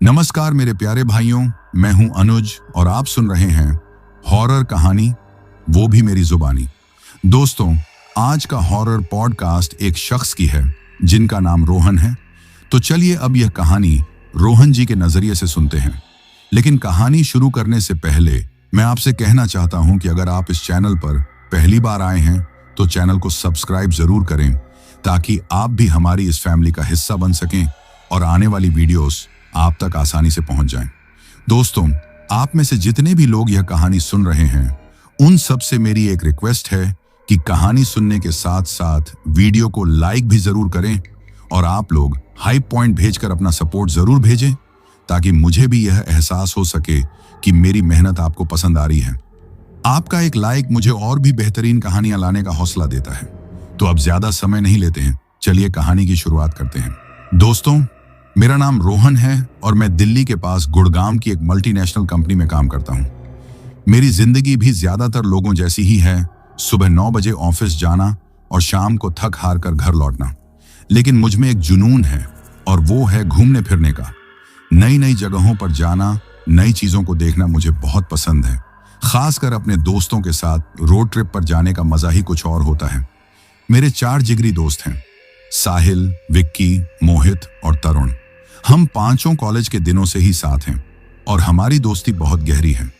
नमस्कार मेरे प्यारे भाइयों, मैं हूं अनुज और आप सुन रहे हैं हॉरर कहानी, वो भी मेरी जुबानी। दोस्तों, आज का हॉरर पॉडकास्ट एक शख्स की है जिनका नाम रोहन है। तो चलिए अब यह कहानी रोहन जी के नजरिए से सुनते हैं। लेकिन कहानी शुरू करने से पहले मैं आपसे कहना चाहता हूं कि अगर आप इस चैनल पर पहली बार आए हैं तो चैनल को सब्सक्राइब जरूर करें, ताकि आप भी हमारी इस फैमिली का हिस्सा बन सकें और आने वाली वीडियोस आप तक आसानी से पहुंच जाएं। दोस्तों, आप में से जितने भी लोग यह कहानी सुन रहे हैं, उन सब से मेरी एक रिक्वेस्ट है कि कहानी सुनने के साथ साथ वीडियो को लाइक भी जरूर करें और आप लोग हाइप पॉइंट भेजकर अपना सपोर्ट जरूर भेजें, ताकि मुझे भी यह एहसास हो सके कि मेरी मेहनत आपको पसंद आ रही है। आपका एक लाइक मुझे और भी बेहतरीन कहानियां लाने का हौसला देता है। तो अब ज्यादा समय नहीं लेते हैं, चलिए कहानी की शुरुआत करते हैं। दोस्तों, मेरा नाम रोहन है और मैं दिल्ली के पास गुड़गांव की एक मल्टीनेशनल कंपनी में काम करता हूं। मेरी जिंदगी भी ज्यादातर लोगों जैसी ही है, सुबह 9 बजे ऑफिस जाना और शाम को थक हार कर घर लौटना। लेकिन मुझ में एक जुनून है और वो है घूमने फिरने का। नई नई जगहों पर जाना, नई चीजों को देखना मुझे बहुत पसंद है। खासकर अपने दोस्तों के साथ रोड ट्रिप पर जाने का मजा ही कुछ और होता है। मेरे 4 जिगरी दोस्त हैं, साहिल, विक्की, मोहित और तरुण। हम पांचों कॉलेज के दिनों से ही साथ हैं और हमारी दोस्ती बहुत गहरी है।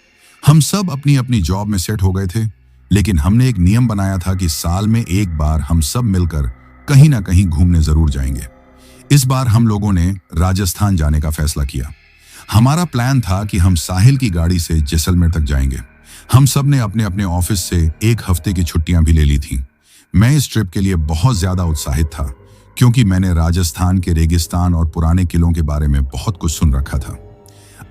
हम सब अपनी अपनी जॉब में सेट हो गए थे, लेकिन हमने एक नियम बनाया था कि साल में एक बार हम सब मिलकर कहीं ना कहीं घूमने जरूर जाएंगे। इस बार हम लोगों ने राजस्थान जाने का फैसला किया। हमारा प्लान था कि हम साहिल की गाड़ी से जैसलमेर तक जाएंगे। हम सब ने अपने अपने ऑफिस से 1 हफ्ते की छुट्टियां भी ले ली थी। मैं इस ट्रिप के लिए बहुत ज्यादा उत्साहित था, क्योंकि मैंने राजस्थान के रेगिस्तान और पुराने किलों के बारे में बहुत कुछ सुन रखा था।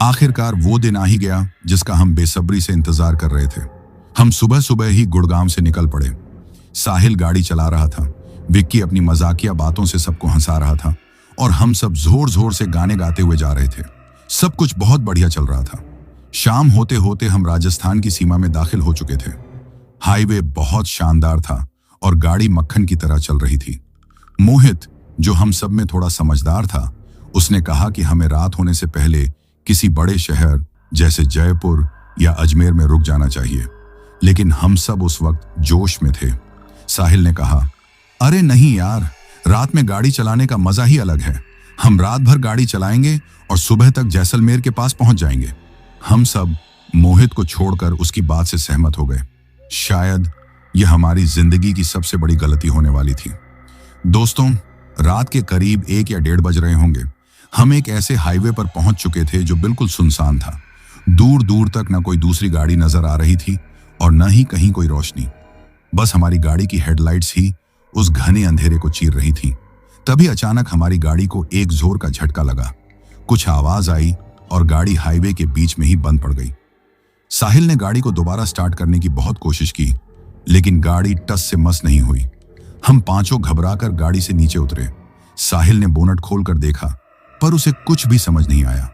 आखिरकार वो दिन आ ही गया जिसका हम बेसब्री से इंतजार कर रहे थे। हम सुबह सुबह ही गुड़गांव से निकल पड़े। साहिल गाड़ी चला रहा था, विक्की अपनी मजाकिया बातों से सबको हंसा रहा था और हम सब जोर जोर से गाने गाते हुए जा रहे थे। सब कुछ बहुत बढ़िया चल रहा था। शाम होते होते हम राजस्थान की सीमा में दाखिल हो चुके थे। हाईवे बहुत शानदार था और गाड़ी मक्खन की तरह चल रही थी। मोहित, जो हम सब में थोड़ा समझदार था, उसने कहा कि हमें रात होने से पहले किसी बड़े शहर जैसे जयपुर या अजमेर में रुक जाना चाहिए। लेकिन हम सब उस वक्त जोश में थे। साहिल ने कहा, अरे नहीं यार, रात में गाड़ी चलाने का मजा ही अलग है। हम रात भर गाड़ी चलाएंगे और सुबह तक जैसलमेर के पास पहुंच जाएंगे। हम सब मोहित को छोड़कर उसकी बात से सहमत हो गए। शायद यह हमारी जिंदगी की सबसे बड़ी गलती होने वाली थी। दोस्तों, रात के करीब 1 या 1:30 बज रहे होंगे। हम एक ऐसे हाईवे पर पहुंच चुके थे जो बिल्कुल सुनसान था। दूर दूर तक न कोई दूसरी गाड़ी नजर आ रही थी और न ही कहीं कोई रोशनी। बस हमारी गाड़ी की हेडलाइट्स ही उस घने अंधेरे को चीर रही थी। तभी अचानक हमारी गाड़ी को एक जोर का झटका लगा। कुछ आवाज आई और गाड़ी हाईवे के बीच में ही बंद पड़ गई। साहिल ने गाड़ी को दोबारा स्टार्ट करने की बहुत कोशिश की, लेकिन गाड़ी टस से मस नहीं हुई। हम पांचों घबराकर गाड़ी से नीचे उतरे। साहिल ने बोनट खोलकर देखा, पर उसे कुछ भी समझ नहीं आया।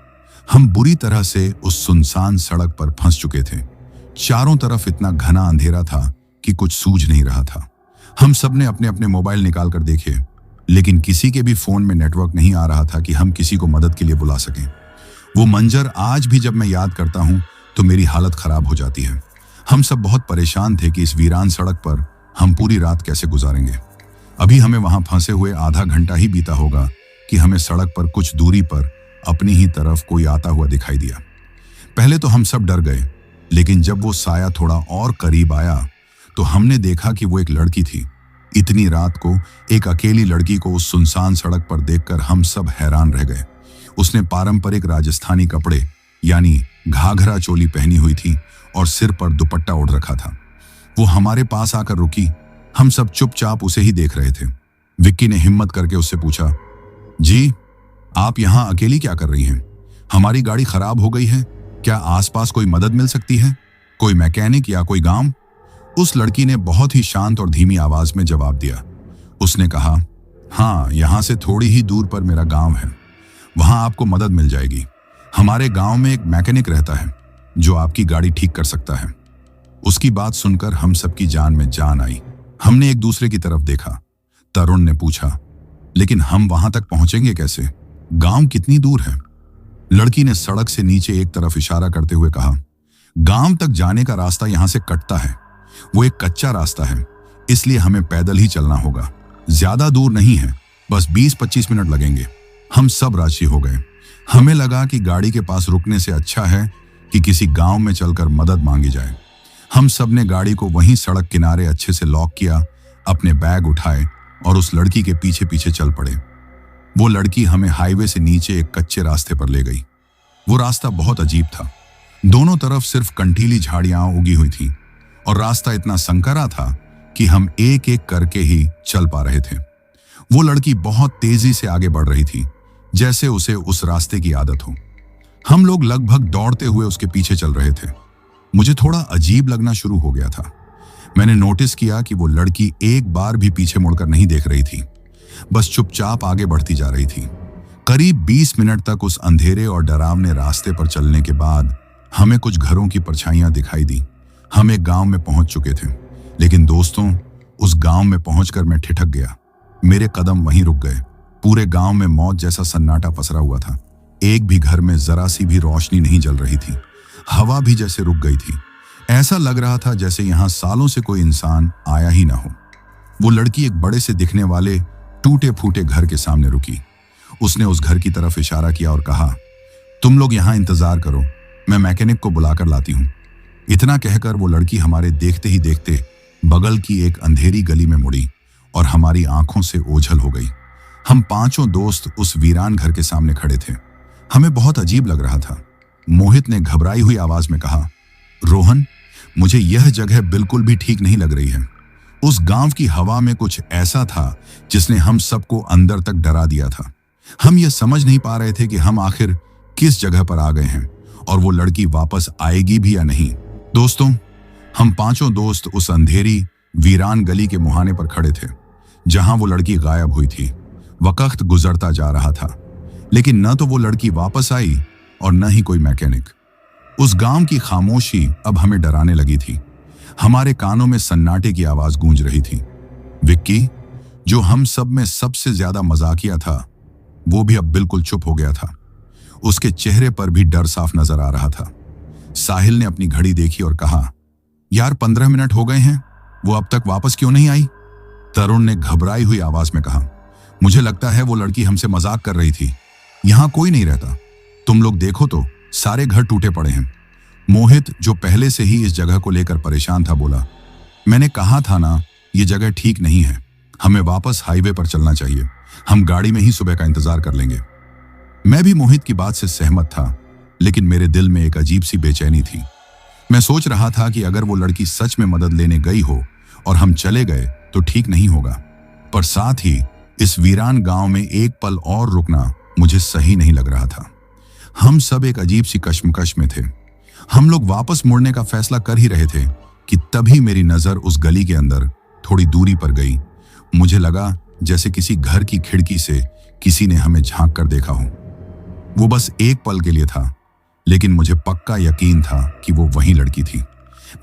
हम बुरी तरह से उस सुनसान सड़क पर फंस चुके थे। चारों तरफ इतना घना अंधेरा था कि कुछ सूझ नहीं रहा था। हम सब ने अपने अपने मोबाइल निकालकर देखे, लेकिन किसी के भी फोन में नेटवर्क नहीं आ रहा था कि हम किसी को मदद के लिए बुला सकें। वो मंजर आज भी जब मैं याद करता हूं तो मेरी हालत खराब हो जाती है। हम सब बहुत परेशान थे कि इस वीरान सड़क पर हम पूरी रात कैसे गुजारेंगे। अभी हमें वहां फंसे हुए आधा घंटा ही बीता होगा कि हमें सड़क पर कुछ दूरी पर अपनी ही तरफ कोई आता हुआ दिखाई दिया। पहले तो हम सब डर गए, लेकिन जब वो साया थोड़ा और करीब आया तो हमने देखा कि वो एक लड़की थी। इतनी रात को एक अकेली लड़की को उस सुनसान सड़क पर देखकर हम सब हैरान रह गए। उसने पारंपरिक राजस्थानी कपड़े यानी घाघरा चोली पहनी हुई थी और सिर पर दुपट्टा ओढ़ रखा था। वो हमारे पास आकर रुकी। हम सब चुपचाप उसे ही देख रहे थे। विक्की ने हिम्मत करके उससे पूछा, जी आप यहाँ अकेली क्या कर रही हैं? हमारी गाड़ी खराब हो गई है, क्या आसपास कोई मदद मिल सकती है? कोई मैकेनिक या कोई गांव? उस लड़की ने बहुत ही शांत और धीमी आवाज में जवाब दिया। उसने कहा, हाँ, यहाँ से थोड़ी ही दूर पर मेरा गांव है, वहां आपको मदद मिल जाएगी। हमारे गांव में एक मैकेनिक रहता है जो आपकी गाड़ी ठीक कर सकता है। उसकी बात सुनकर हम सबकी जान में जान आई। हमने एक दूसरे की तरफ देखा। तरुण ने पूछा, लेकिन हम वहां तक पहुंचेंगे कैसे? गांव कितनी दूर है? लड़की ने सड़क से नीचे एक तरफ इशारा करते हुए कहा, गांव तक जाने का रास्ता यहां से कटता है। वो एक कच्चा रास्ता है, इसलिए हमें पैदल ही चलना होगा। ज्यादा दूर नहीं है, बस 20-25 मिनट लगेंगे। हम सब राजी हो गए। हमें लगा कि गाड़ी के पास रुकने से अच्छा है कि किसी गांव में चलकर मदद मांगी जाए। हम सब ने गाड़ी को वहीं सड़क किनारे अच्छे से लॉक किया, अपने बैग उठाए और उस लड़की के पीछे पीछे चल पड़े। वो लड़की हमें हाईवे से नीचे एक कच्चे रास्ते पर ले गई। वो रास्ता बहुत अजीब था। दोनों तरफ सिर्फ कंटीली झाड़ियां उगी हुई थी और रास्ता इतना संकरा था कि हम एक एक करके ही चल पा रहे थे। वो लड़की बहुत तेजी से आगे बढ़ रही थी, जैसे उसे उस रास्ते की आदत हो। हम लोग लगभग दौड़ते हुए उसके पीछे चल रहे थे। मुझे थोड़ा अजीब लगना शुरू हो गया था। मैंने नोटिस किया कि वो लड़की एक बार भी पीछे मुड़कर नहीं देख रही थी, बस चुपचाप आगे बढ़ती जा रही थी। करीब 20 मिनट तक उस अंधेरे और डरावने रास्ते पर चलने के बाद हमें कुछ घरों की परछाइयां दिखाई दी। हम एक गांव में पहुंच चुके थे, लेकिन दोस्तों, उस गांव में पहुंचकर मैं ठिठक गया। मेरे कदम वहीं रुक गए। पूरे गांव में मौत जैसा सन्नाटा पसरा हुआ था। एक भी घर में जरा सी भी रोशनी नहीं जल रही थी। हवा भी जैसे रुक गई थी। ऐसा लग रहा था जैसे यहां सालों से कोई इंसान आया ही ना हो। वो लड़की एक बड़े से दिखने वाले टूटे फूटे घर के सामने रुकी। उसने उस घर की तरफ इशारा किया और कहा, तुम लोग यहां इंतजार करो, मैं मैकेनिक को बुलाकर लाती हूं। इतना कहकर वो लड़की हमारे देखते ही देखते बगल की एक अंधेरी गली में मुड़ी और हमारी आंखों से ओझल हो गई। हम पांचों दोस्त उस वीरान घर के सामने खड़े थे। हमें बहुत अजीब लग रहा था। मोहित ने घबराई हुई आवाज में कहा, रोहन, मुझे यह जगह बिल्कुल भी ठीक नहीं लग रही है। उस गांव की हवा में कुछ ऐसा था जिसने हम सबको अंदर तक डरा दिया था। हम यह समझ नहीं पा रहे थे कि हम आखिर किस जगह पर आ गए हैं और वो लड़की वापस आएगी भी या नहीं। दोस्तों, हम पांचों दोस्त उस अंधेरी वीरान गली के मुहाने पर खड़े थे जहां वो लड़की गायब हुई थी। वक्त गुजरता जा रहा था, लेकिन न तो वो लड़की वापस आई और न ही कोई मैकेनिक। उस गांव की खामोशी अब हमें डराने लगी थी। हमारे कानों में सन्नाटे की आवाज गूंज रही थी। विक्की, जो हम सब में सबसे ज्यादा मजाकिया था, वो भी अब बिल्कुल चुप हो गया था। उसके चेहरे पर भी डर साफ नजर आ रहा था। साहिल ने अपनी घड़ी देखी और कहा, यार 15 मिनट हो गए हैं, वो अब तक वापस क्यों नहीं आई? तरुण ने घबराई हुई आवाज में कहा, मुझे लगता है वो लड़की हमसे मजाक कर रही थी। यहां कोई नहीं रहता, तुम लोग देखो तो सारे घर टूटे पड़े हैं। मोहित, जो पहले से ही इस जगह को लेकर परेशान था, बोला, मैंने कहा था ना, ये जगह ठीक नहीं है। हमें वापस हाईवे पर चलना चाहिए। हम गाड़ी में ही सुबह का इंतजार कर लेंगे। मैं भी मोहित की बात से सहमत था, लेकिन मेरे दिल में एक अजीब सी बेचैनी थी। मैं सोच रहा था कि अगर वो लड़की सच में मदद लेने गई हो और हम चले गए तो ठीक नहीं होगा, पर साथ ही इस वीरान गांव में एक पल और रुकना मुझे सही नहीं लग रहा था। हम सब एक अजीब सी कश्मकश में थे। हम लोग वापस मुड़ने का फैसला कर ही रहे थे कि तभी मेरी नजर उस गली के अंदर थोड़ी दूरी पर गई। मुझे लगा जैसे किसी घर की खिड़की से किसी ने हमें झांक कर देखा हो। वो बस एक पल के लिए था, लेकिन मुझे पक्का यकीन था कि वो वही लड़की थी।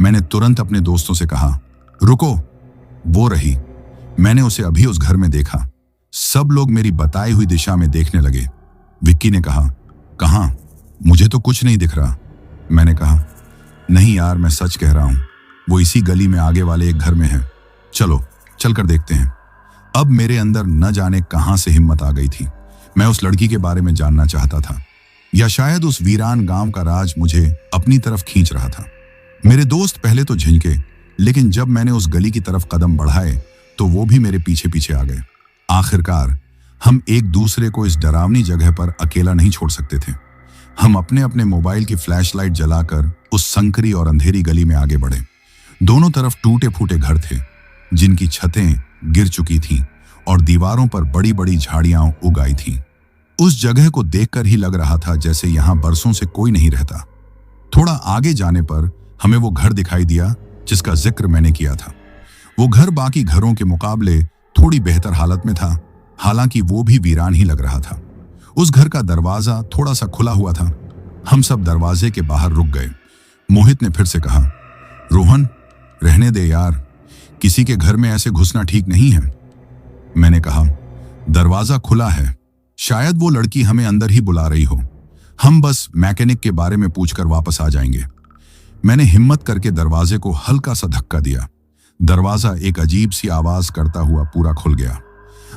मैंने तुरंत अपने दोस्तों से कहा, रुको, वो रही। मैंने उसे अभी उस घर में देखा। सब लोग मेरी बताई हुई दिशा में देखने लगे। विक्की ने कहा, कहां? मुझे तो कुछ नहीं दिख रहा। मैंने कहा, नहीं यार, मैं सच कह रहा हूं, वो इसी गली में आगे वाले एक घर में है। चलो चलकर देखते हैं। अब मेरे अंदर न जाने कहां से हिम्मत आ गई थी। मैं उस लड़की के बारे में जानना चाहता था, या शायद उस वीरान गांव का राज मुझे अपनी तरफ खींच रहा था। मेरे दोस्त पहले तो झिझके, लेकिन जब मैंने उस गली की तरफ कदम बढ़ाए तो वो भी मेरे पीछे पीछे आ गए। आखिरकार हम एक दूसरे को इस डरावनी जगह पर अकेला नहीं छोड़ सकते थे। हम अपने अपने मोबाइल की फ्लैशलाइट जलाकर उस संकरी और अंधेरी गली में आगे बढ़े। दोनों तरफ टूटे फूटे घर थे, जिनकी छतें गिर चुकी थीं और दीवारों पर बड़ी बड़ी झाड़ियां उग आई थीं। उस जगह को देखकर ही लग रहा था जैसे यहां बरसों से कोई नहीं रहता। थोड़ा आगे जाने पर हमें वो घर दिखाई दिया जिसका जिक्र मैंने किया था। वो घर बाकी घरों के मुकाबले थोड़ी बेहतर हालत में था, हालांकि वो भी वीरान ही लग रहा था। उस घर का दरवाजा थोड़ा सा खुला हुआ था। हम सब दरवाजे के बाहर रुक गए। मोहित ने फिर से कहा, रोहन, रहने दे यार, किसी के घर में ऐसे घुसना ठीक नहीं है। मैंने कहा, दरवाजा खुला है, शायद वो लड़की हमें अंदर ही बुला रही हो। हम बस मैकेनिक के बारे में पूछकर वापस आ जाएंगे। मैंने हिम्मत करके दरवाजे को हल्का सा धक्का दिया। दरवाजा एक अजीब सी आवाज करता हुआ पूरा खुल गया।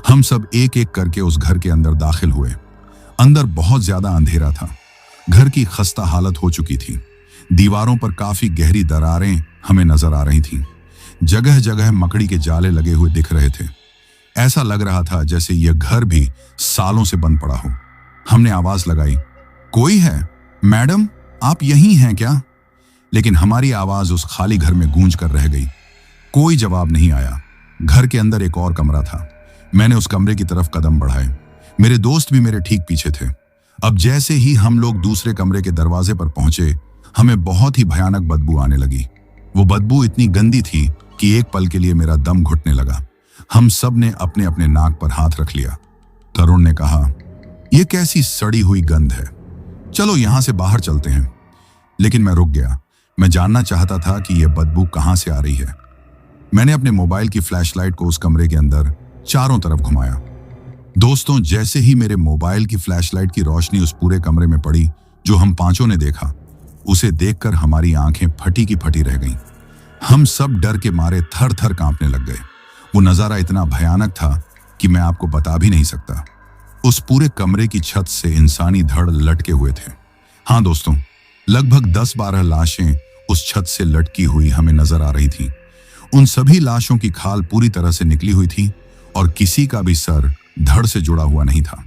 हम सब एक एक करके उस घर के अंदर दाखिल हुए। अंदर बहुत ज्यादा अंधेरा था। घर की खस्ता हालत हो चुकी थी। दीवारों पर काफी गहरी दरारें हमें नजर आ रही थीं। जगह जगह मकड़ी के जाले लगे हुए दिख रहे थे। ऐसा लग रहा था जैसे यह घर भी सालों से बंद पड़ा हो। हमने आवाज लगाई, कोई है? मैडम, आप यहीं हैं क्या? लेकिन हमारी आवाज उस खाली घर में गूंज कर रह गई। कोई जवाब नहीं आया। घर के अंदर एक और कमरा था। मैंने उस कमरे की तरफ कदम बढ़ाए। मेरे दोस्त भी मेरे ठीक पीछे थे। अब जैसे ही हम लोग दूसरे कमरे के दरवाजे पर पहुंचे, हमें बहुत ही भयानक बदबू आने लगी। वो बदबू इतनी गंदी थी कि एक पल के लिए मेरा दम घुटने लगा। हम सब ने अपने अपने नाक पर हाथ रख लिया। तरुण ने कहा, यह कैसी सड़ी हुई गंध है, चलो यहां से बाहर चलते हैं। लेकिन मैं रुक गया। मैं जानना चाहता था कि यह बदबू कहां से आ रही है। मैंने अपने मोबाइल की फ्लैशलाइट को उस कमरे के अंदर चारों तरफ घुमाया। दोस्तों, जैसे ही मेरे मोबाइल की फ्लैशलाइट की रोशनी उस पूरे कमरे में पड़ी जो हम पांचों ने देखा, उसे देखकर हमारी आंखें फटी की फटी रह गईं। हम सब डर के मारे थर थर कांपने लग गए। वो नजारा इतना भयानक था कि मैं आपको बता भी नहीं सकता। उस पूरे कमरे की छत से इंसानी धड़ लटके हुए थे। हाँ दोस्तों, लगभग 10-12 लाशें उस छत से लटकी हुई हमें नजर आ रही थीं। उन सभी लाशों की खाल पूरी तरह से निकली हुई थी और किसी का भी सर धड़ से जुड़ा हुआ नहीं था।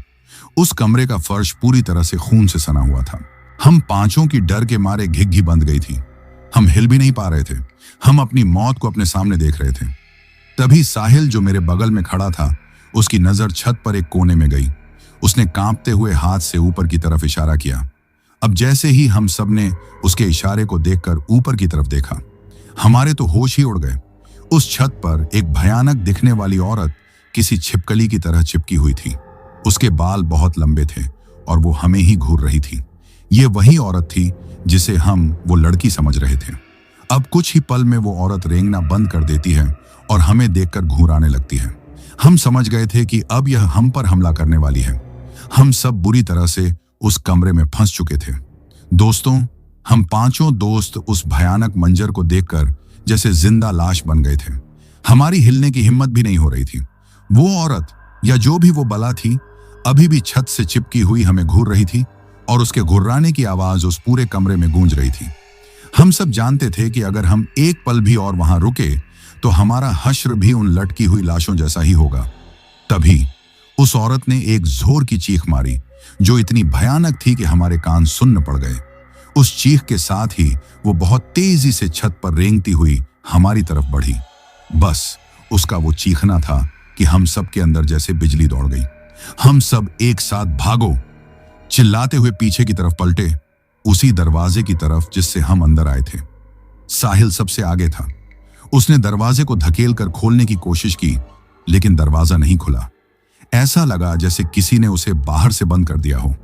उस कमरे का फर्श पूरी तरह से खून से सना हुआ था। हम पांचों की डर के मारे घिघी बंद गई थी। हम हिल भी नहीं पा रहे थे। हम अपनी मौत को अपने सामने देख रहे थे। तभी साहिल, जो मेरे बगल में खड़ा था, उसकी नजर छत पर एक कोने में गई। उसने कांपते हुए हाथ से ऊपर की तरफ इशारा किया। अब जैसे ही हम सब ने उसके इशारे को देखकर ऊपर की तरफ देखा, हमारे तो होश ही उड़ गए। उस छत पर एक भयानक दिखने वाली औरत किसी छिपकली की तरह चिपकी हुई थी। उसके बाल बहुत लंबे थे और वो हमें ही घूर रही थी। ये वही औरत थी जिसे हम वो लड़की समझ रहे थे। अब कुछ ही पल में वो औरत रेंगना बंद कर देती है और हमें देखकर घूराने लगती है। हम समझ गए थे कि अब यह हम पर हमला करने वाली है। हम सब बुरी तरह से उस कमरे में फंस चुके थे। दोस्तों, हम पांचों दोस्त उस भयानक मंजर को देखकर जैसे जिंदा लाश बन गए थे। हमारी हिलने की हिम्मत भी नहीं हो रही थी। वो औरत या जो भी वो बला थी, अभी भी छत से चिपकी हुई हमें घूर रही थी और उसके घुर्राने की आवाज उस पूरे कमरे में गूंज रही थी। हम सब जानते थे कि अगर हम एक पल भी और वहां रुके तो हमारा हश्र भी उन लटकी हुई लाशों जैसा ही होगा। तभी उस औरत ने एक जोर की चीख मारी जो इतनी भयानक थी कि हमारे कान सुन्न पड़ गए। उस चीख के साथ ही वो बहुत तेजी से छत पर रेंगती हुई हमारी तरफ बढ़ी। बस उसका वो चीखना था कि हम सब के अंदर जैसे बिजली दौड़ गई। हम सब एक साथ भागो चिल्लाते हुए पीछे की तरफ पलटे, उसी दरवाजे की तरफ जिससे हम अंदर आए थे। साहिल सबसे आगे था। उसने दरवाजे को धकेल कर खोलने की कोशिश की, लेकिन दरवाजा नहीं खुला। ऐसा लगा जैसे किसी ने उसे बाहर से बंद कर दिया हो।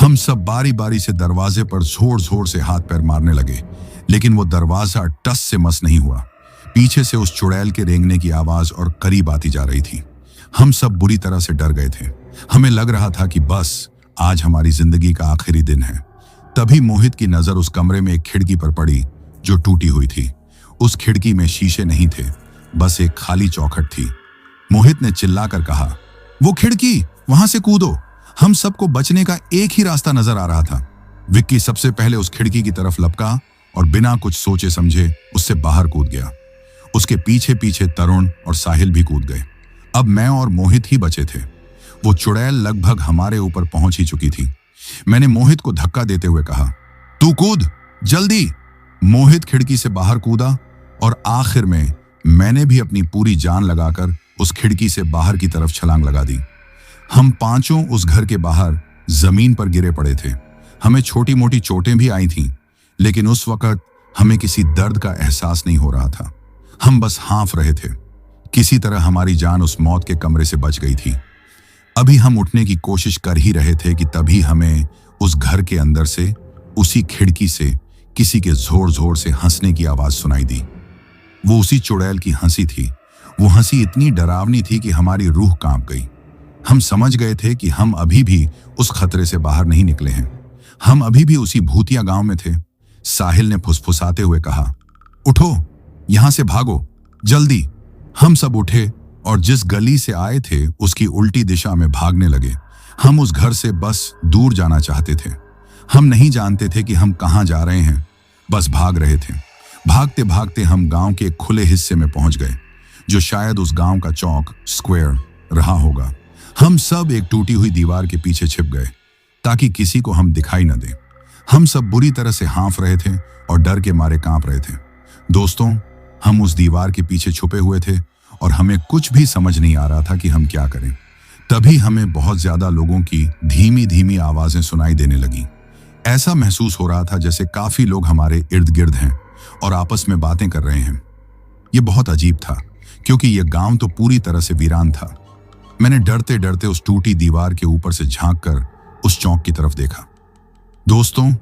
हम सब बारी बारी से दरवाजे पर जोर जोर से हाथ पैर मारने लगे, लेकिन वो दरवाजा टस से मस नहीं हुआ। पीछे से उस चुड़ैल के रेंगने की आवाज और करीब आती जा रही थी। हम सब बुरी तरह से डर गए थे। हमें लग रहा था कि बस आज हमारी जिंदगी का आखिरी दिन है। तभी मोहित की नजर उस कमरे में एक खिड़की पर पड़ी जो टूटी हुई थी। उस खिड़की में शीशे नहीं थे, बस एक खाली चौखट थी। मोहित ने चिल्लाकर कहा, वो खिड़की, वहां से कूदो। हम सबको बचने का एक ही रास्ता नजर आ रहा था। विक्की सबसे पहले उस खिड़की की तरफ लपका और बिना कुछ सोचे समझे उससे बाहर कूद गया। उसके पीछे पीछे तरुण और साहिल भी कूद गए। अब मैं और मोहित ही बचे थे। वो चुड़ैल लगभग हमारे ऊपर पहुंच ही चुकी थी। मैंने मोहित को धक्का देते हुए कहा, तू कूद जल्दी। मोहित खिड़की से बाहर कूदा और आखिर में मैंने भी अपनी पूरी जान लगाकर उस खिड़की से बाहर की तरफ छलांग लगा दी। हम पांचों उस घर के बाहर जमीन पर गिरे पड़े थे। हमें छोटी मोटी चोटें भी आई थीं, लेकिन उस वक्त हमें किसी दर्द का एहसास नहीं हो रहा था। हम बस हाँफ रहे थे। किसी तरह हमारी जान उस मौत के कमरे से बच गई थी। अभी हम उठने की कोशिश कर ही रहे थे कि तभी हमें उस घर के अंदर से, उसी खिड़की से किसी के जोर जोर से हंसने की आवाज सुनाई दी। वो उसी चुड़ैल की हंसी थी। वो हंसी इतनी डरावनी थी कि हमारी रूह कांप गई। हम समझ गए थे कि हम अभी भी उस खतरे से बाहर नहीं निकले हैं। हम अभी भी उसी भूतिया गांव में थे। साहिल ने फुसफुसाते हुए कहा, उठो, यहां से भागो, जल्दी। हम सब उठे और जिस गली से आए थे उसकी उल्टी दिशा में भागने लगे। हम उस घर से बस दूर जाना चाहते थे। हम नहीं जानते थे कि हम कहां जा रहे हैं, बस भाग रहे थे। भागते भागते हम गांव के एक खुले हिस्से में पहुंच गए, जो शायद उस गांव का चौक स्क्वायर रहा होगा। हम सब एक टूटी हुई दीवार के पीछे छिप गए ताकि किसी को हम दिखाई न दें। हम सब बुरी तरह से हाँफ रहे थे और डर के मारे कांप रहे थे। दोस्तों, हम उस दीवार के पीछे छुपे हुए थे और हमें कुछ भी समझ नहीं आ रहा था कि हम क्या करें। तभी हमें बहुत ज्यादा लोगों की धीमी धीमी आवाजें सुनाई देने लगी। ऐसा महसूस हो रहा था जैसे काफी लोग हमारे इर्द गिर्द हैं और आपस में बातें कर रहे हैं। यह बहुत अजीब था क्योंकि यह गांव तो पूरी तरह से वीरान था। मैंने डरते डरते उस टूटी दीवार के ऊपर से झांककर उस चौक की तरफ देखा। दोस्तों,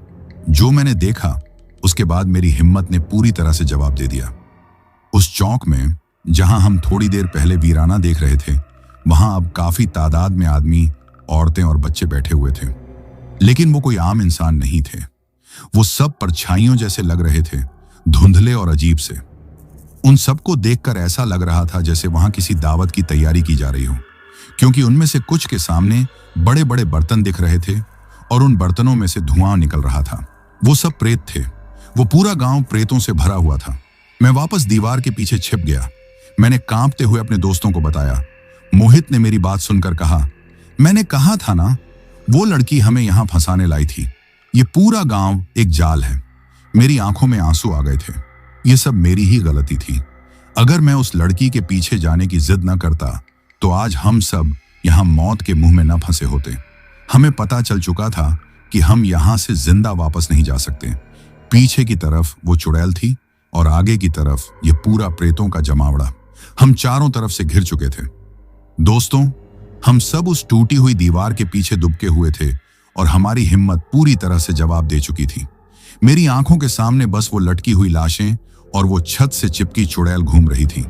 जो मैंने देखा उसके बाद मेरी हिम्मत ने पूरी तरह से जवाब दे दिया। उस चौक में जहां हम थोड़ी देर पहले वीराना देख रहे थे, वहां अब काफी तादाद में आदमी, औरतें और बच्चे बैठे हुए थे। लेकिन वो कोई आम इंसान नहीं थे। वो सब परछाइयों जैसे लग रहे थे, धुंधले और अजीब से। उन सबको देखकर ऐसा लग रहा था जैसे वहां किसी दावत की तैयारी की जा रही हो, क्योंकि उनमें से कुछ के सामने बड़े बड़े बर्तन दिख रहे थे और उन बर्तनों में से धुआं निकल रहा था। वो सब प्रेत थे। वो पूरा गांव प्रेतों से भरा हुआ था। मैं वापस दीवार के पीछे छिप गया। मैंने कांपते हुए अपने दोस्तों को बताया। मोहित ने मेरी बात सुनकर कहा, मैंने कहा था ना, वो लड़की हमें यहां फंसाने लाई थी। ये पूरा गांव एक जाल है। मेरी आंखों में आंसू आ गए थे। ये सब मेरी ही गलती थी। अगर मैं उस लड़की के पीछे जाने की जिद न करता तो आज हम सब यहां मौत के मुंह में न फंसे होते। हमें पता चल चुका था कि हम यहां से जिंदा वापस नहीं जा सकते। पीछे की तरफ वो चुड़ैल थी और आगे की तरफ ये पूरा प्रेतों का जमावड़ा। हम चारों तरफ से घिर चुके थे। दोस्तों, हम सब उस टूटी हुई दीवार के पीछे दुबके हुए थे और हमारी हिम्मत पूरी तरह से जवाब दे चुकी थी। मेरी आंखों के सामने बस वो लटकी हुई लाशें और वो छत से चिपकी चुड़ैल घूम रही थी।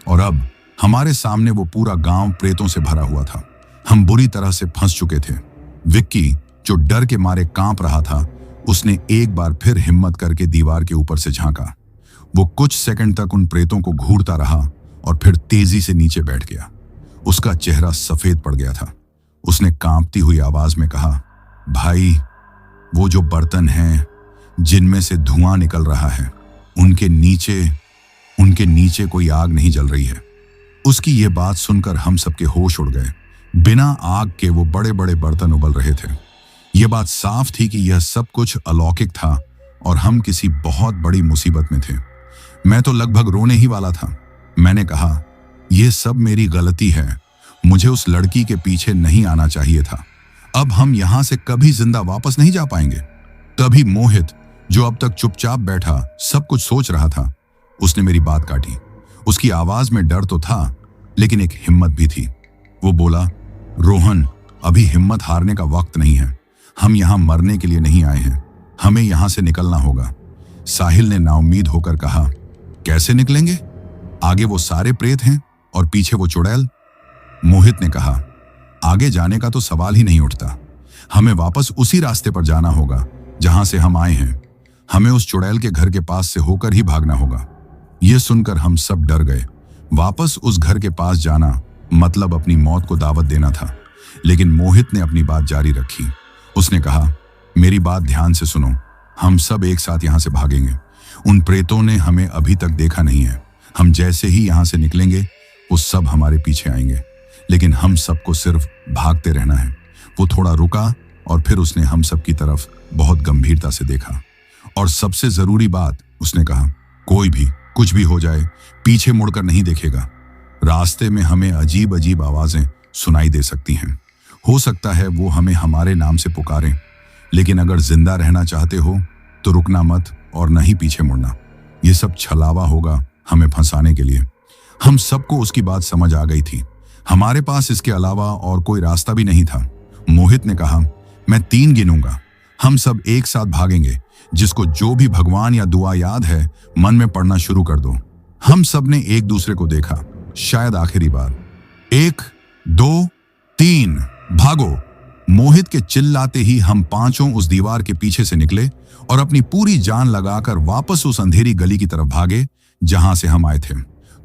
और अब हमारे सामने वो पूरा गांव प्रेतों से भरा हुआ था। हम बुरी तरह से फंस चुके थे। विक्की, जो डर के मारे कांप रहा था, उसने एक बार फिर हिम्मत करके दीवार के ऊपर से झांका। वो कुछ सेकंड तक उन प्रेतों को घूरता रहा और फिर तेजी से नीचे बैठ गया। उसका चेहरा सफेद पड़ गया था। उसने कांपती हुई आवाज में कहा, भाई, वो जो बर्तन हैं जिनमें से धुआं निकल रहा है, उनके नीचे कोई आग नहीं जल रही है। उसकी ये बात सुनकर हम सबके होश उड़ गए। बिना आग के वो बड़े बड़े बर्तन उबल रहे थे। ये बात साफ थी कि यह सब कुछ अलौकिक था और हम किसी बहुत बड़ी मुसीबत में थे। मैं तो लगभग रोने ही वाला था। मैंने कहा, यह सब मेरी गलती है। मुझे उस लड़की के पीछे नहीं आना चाहिए था। अब हम यहां से कभी जिंदा वापस नहीं जा पाएंगे। तभी मोहित, जो अब तक चुपचाप बैठा सब कुछ सोच रहा था, उसने मेरी बात काटी। उसकी आवाज में डर तो था, लेकिन एक हिम्मत भी थी। वो बोला, रोहन, अभी हिम्मत हारने का वक्त नहीं है। हम यहां मरने के लिए नहीं आए हैं। हमें यहां से निकलना होगा। साहिल ने नाउम्मीद होकर कहा, कैसे निकलेंगे? आगे वो सारे प्रेत हैं और पीछे वो चुड़ैल। मोहित ने कहा, आगे जाने का तो सवाल ही नहीं उठता। हमें वापस उसी रास्ते पर जाना होगा जहां से हम आए हैं। हमें उस चुड़ैल के घर के पास से होकर ही भागना होगा। यह सुनकर हम सब डर गए। वापस उस घर के पास जाना मतलब अपनी मौत को दावत देना था। लेकिन मोहित ने अपनी बात जारी रखी। उसने कहा, मेरी बात ध्यान से सुनो। हम सब एक साथ यहां से भागेंगे। उन प्रेतों ने हमें अभी तक देखा नहीं है। हम जैसे ही यहां से निकलेंगे वो सब हमारे पीछे आएंगे। लेकिन हम सबको सिर्फ भागते रहना है। वो थोड़ा रुका और फिर उसने हम सब की तरफ बहुत गंभीरता से देखा। और सबसे जरूरी बात, उसने कहा, कोई भी कुछ भी हो जाए पीछे मुड़कर नहीं देखेगा। रास्ते में हमें अजीब अजीब आवाजें सुनाई दे सकती हैं। हो सकता है वो हमें हमारे नाम से पुकारें। लेकिन अगर जिंदा रहना चाहते हो तो रुकना मत और न ही पीछे मुड़ना। ये सब छलावा होगा हमें फंसाने के लिए। हम सबको उसकी बात समझ आ गई थी। हमारे पास इसके अलावा और कोई रास्ता भी नहीं था। मोहित ने कहा, मैं 3 गिनूंगा, हम सब एक साथ भागेंगे। जिसको जो भी भगवान या दुआ याद है मन में पढ़ना शुरू कर दो। हम सब ने एक दूसरे को देखा, शायद आखिरी बार। 1, 2, 3, भागो। मोहित के चिल्लाते ही हम पांचों उस दीवार के पीछे से निकले और अपनी पूरी जान लगाकर वापस उस अंधेरी गली की तरफ भागे जहां से हम आए थे।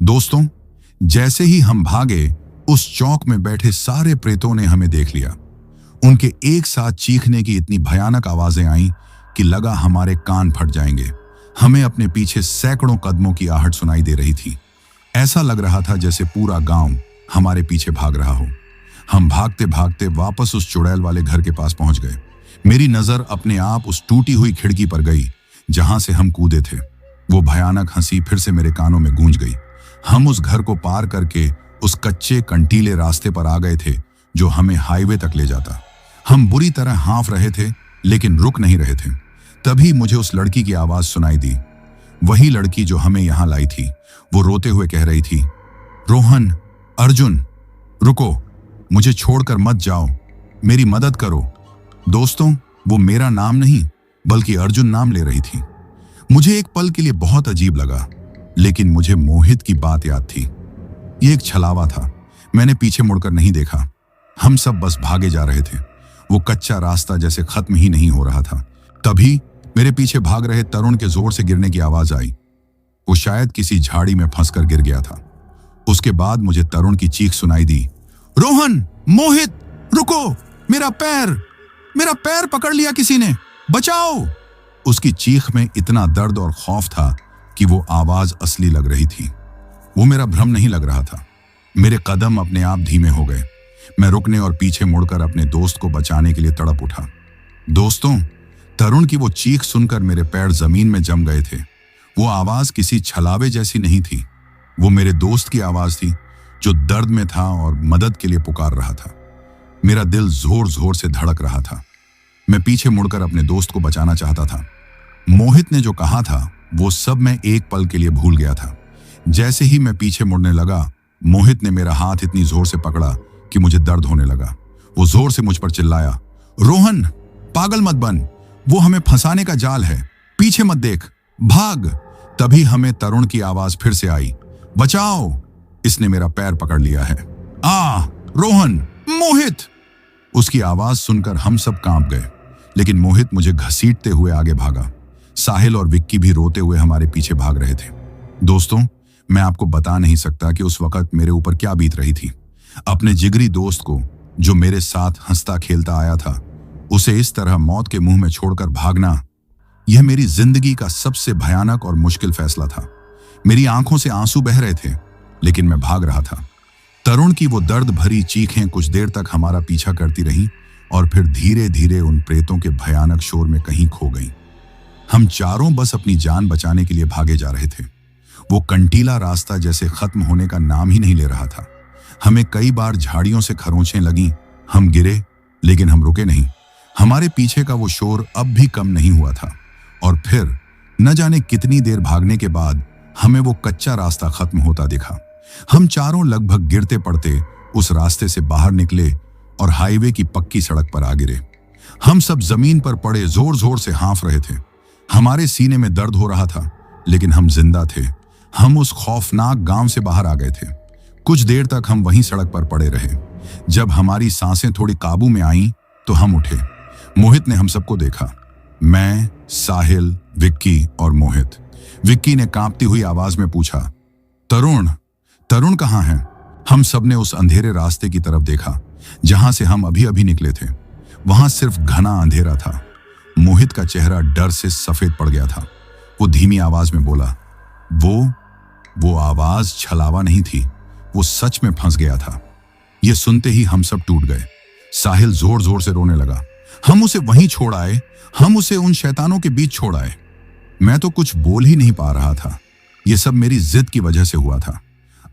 दोस्तों, जैसे ही हम भागे, उस चौक में बैठे सारे प्रेतों ने हमें देख लिया। उनके एक साथ चीखने की इतनी भयानक आवाजें आईं कि लगा हमारे कान फट जाएंगे। हमें अपने पीछे सैकड़ों कदमों की आहट सुनाई दे रही थी। ऐसा लग रहा था जैसे पूरा गांव हमारे पीछे भाग रहा हो। हम भागते भागते वापस उस चुड़ैल वाले घर के पास पहुंच गए। मेरी नजर अपने आप उस टूटी हुई खिड़की पर गई जहां से हम कूदे थे। वो भयानक हंसी फिर से मेरे कानों में गूंज गई। हम उस घर को पार करके उस कच्चे कंटीले रास्ते पर आ गए थे जो हमें हाईवे तक ले जाता। हम बुरी तरह हाँफ रहे थे लेकिन रुक नहीं रहे थे। तभी मुझे उस लड़की की आवाज सुनाई दी, वही लड़की जो हमें यहां लाई थी। वो रोते हुए कह रही थी, रोहन, अर्जुन, रुको, मुझे छोड़कर मत जाओ, मेरी मदद करो। दोस्तों, वो मेरा नाम नहीं बल्कि अर्जुन नाम ले रही थी। मुझे एक पल के लिए बहुत अजीब लगा, लेकिन मुझे मोहित की बात याद थी। ये एक छलावा था। मैंने पीछे मुड़कर नहीं देखा। हम सब बस भागे जा रहे थे। वो कच्चा रास्ता जैसे खत्म ही नहीं हो रहा था। तभी मेरे पीछे भाग रहे तरुण के जोर से गिरने की आवाज आई। वो शायद किसी झाड़ी में फंसकर गिर गया था। उसके बाद मुझे तरुण की चीख सुनाई दी, रोहन, मोहित, रुको, मेरा पैर पकड़ लिया किसी ने, बचाओ। उसकी चीख में इतना दर्द और खौफ था कि वो आवाज असली लग रही थी। वो मेरा भ्रम नहीं लग रहा था। मेरे कदम अपने आप धीमे हो गए। मैं रुकने और पीछे मुड़कर अपने दोस्त को बचाने के लिए तड़प उठा। दोस्तों, तरुण की वो चीख सुनकर मेरे पैर जमीन में जम गए थे। वो आवाज किसी छलावे जैसी नहीं थी। वो मेरे दोस्त की आवाज थी जो दर्द में था और मदद के लिए पुकार रहा था। मेरा दिल जोर जोर से धड़क रहा था। मैं पीछे मुड़कर अपने दोस्त को बचाना चाहता था। मोहित ने जो कहा था वो सब मैं एक पल के लिए भूल गया था। जैसे ही मैं पीछे मुड़ने लगा, मोहित ने मेरा हाथ इतनी जोर से पकड़ा कि मुझे दर्द होने लगा। वो जोर से मुझ पर चिल्लाया, रोहन, पागल मत बन, वो हमें फंसाने का जाल है, पीछे मत देख, भाग। तभी हमें तरुण की आवाज फिर से आई, बचाओ, इसने मेरा पैर पकड़ लिया है। रोहन, मोहित। उसकी आवाज सुनकर हम सब कांप गए, लेकिन मोहित मुझे घसीटते हुए आगे भागा। साहिल और विक्की भी रोते हुए हमारे पीछे भाग रहे थे। दोस्तों, मैं आपको बता नहीं सकता कि उस वक्त मेरे ऊपर क्या बीत रही थी। अपने जिगरी दोस्त को, जो मेरे साथ हंसता खेलता आया था, उसे इस तरह मौत के मुंह में छोड़कर भागना, यह मेरी जिंदगी का सबसे भयानक और मुश्किल फैसला था। मेरी आंखों से आंसू बह रहे थे, लेकिन मैं भाग रहा था। तरुण की वो दर्द भरी चीखें कुछ देर तक हमारा पीछा करती रहीं और फिर धीरे धीरे उन प्रेतों के भयानक शोर में कहीं खो गईं। हम चारों बस अपनी जान बचाने के लिए भागे जा रहे थे। वो कंटीला रास्ता जैसे खत्म होने का नाम ही नहीं ले रहा था। हमें कई बार झाड़ियों से खरोंचें लगीं। हम गिरे, लेकिन हम रुके नहीं। हमारे पीछे का वो शोर अब भी कम नहीं हुआ था और फिर न जाने कितनी देर भागने के बाद हमें वो कच्चा रास्ता खत्म होता दिखा। हम चारों लगभग गिरते पड़ते उस रास्ते से बाहर निकले और हाईवे की पक्की सड़क पर आ गिरे। हम सब जमीन पर पड़े जोर जोर से हाँफ रहे थे। हमारे सीने में दर्द हो रहा था, लेकिन हम जिंदा थे। हम उस खौफनाक गांव से बाहर आ गए थे। कुछ देर तक हम वहीं सड़क पर पड़े रहे। जब हमारी सांसें थोड़ी काबू में आईं तो हम उठे। मोहित ने हम सबको देखा। मैं, साहिल, विक्की और मोहित। विक्की ने कांपती हुई आवाज में पूछा, तरुण कहाँ है? हम सबने उस अंधेरे रास्ते की तरफ देखा जहां से हम अभी अभी निकले थे। वहां सिर्फ घना अंधेरा था। मोहित का चेहरा डर से सफेद पड़ गया था। वो धीमी आवाज में बोला, वो आवाज छलावा नहीं थी, वो सच में फंस गया था। ये सुनते ही हम सब टूट गए। साहिल जोर जोर से रोने लगा। हम उसे वहीं छोड़ आए, हम उसे उन शैतानों के बीच छोड़ आए। मैं तो कुछ बोल ही नहीं पा रहा था। ये सब मेरी जिद की वजह से हुआ था।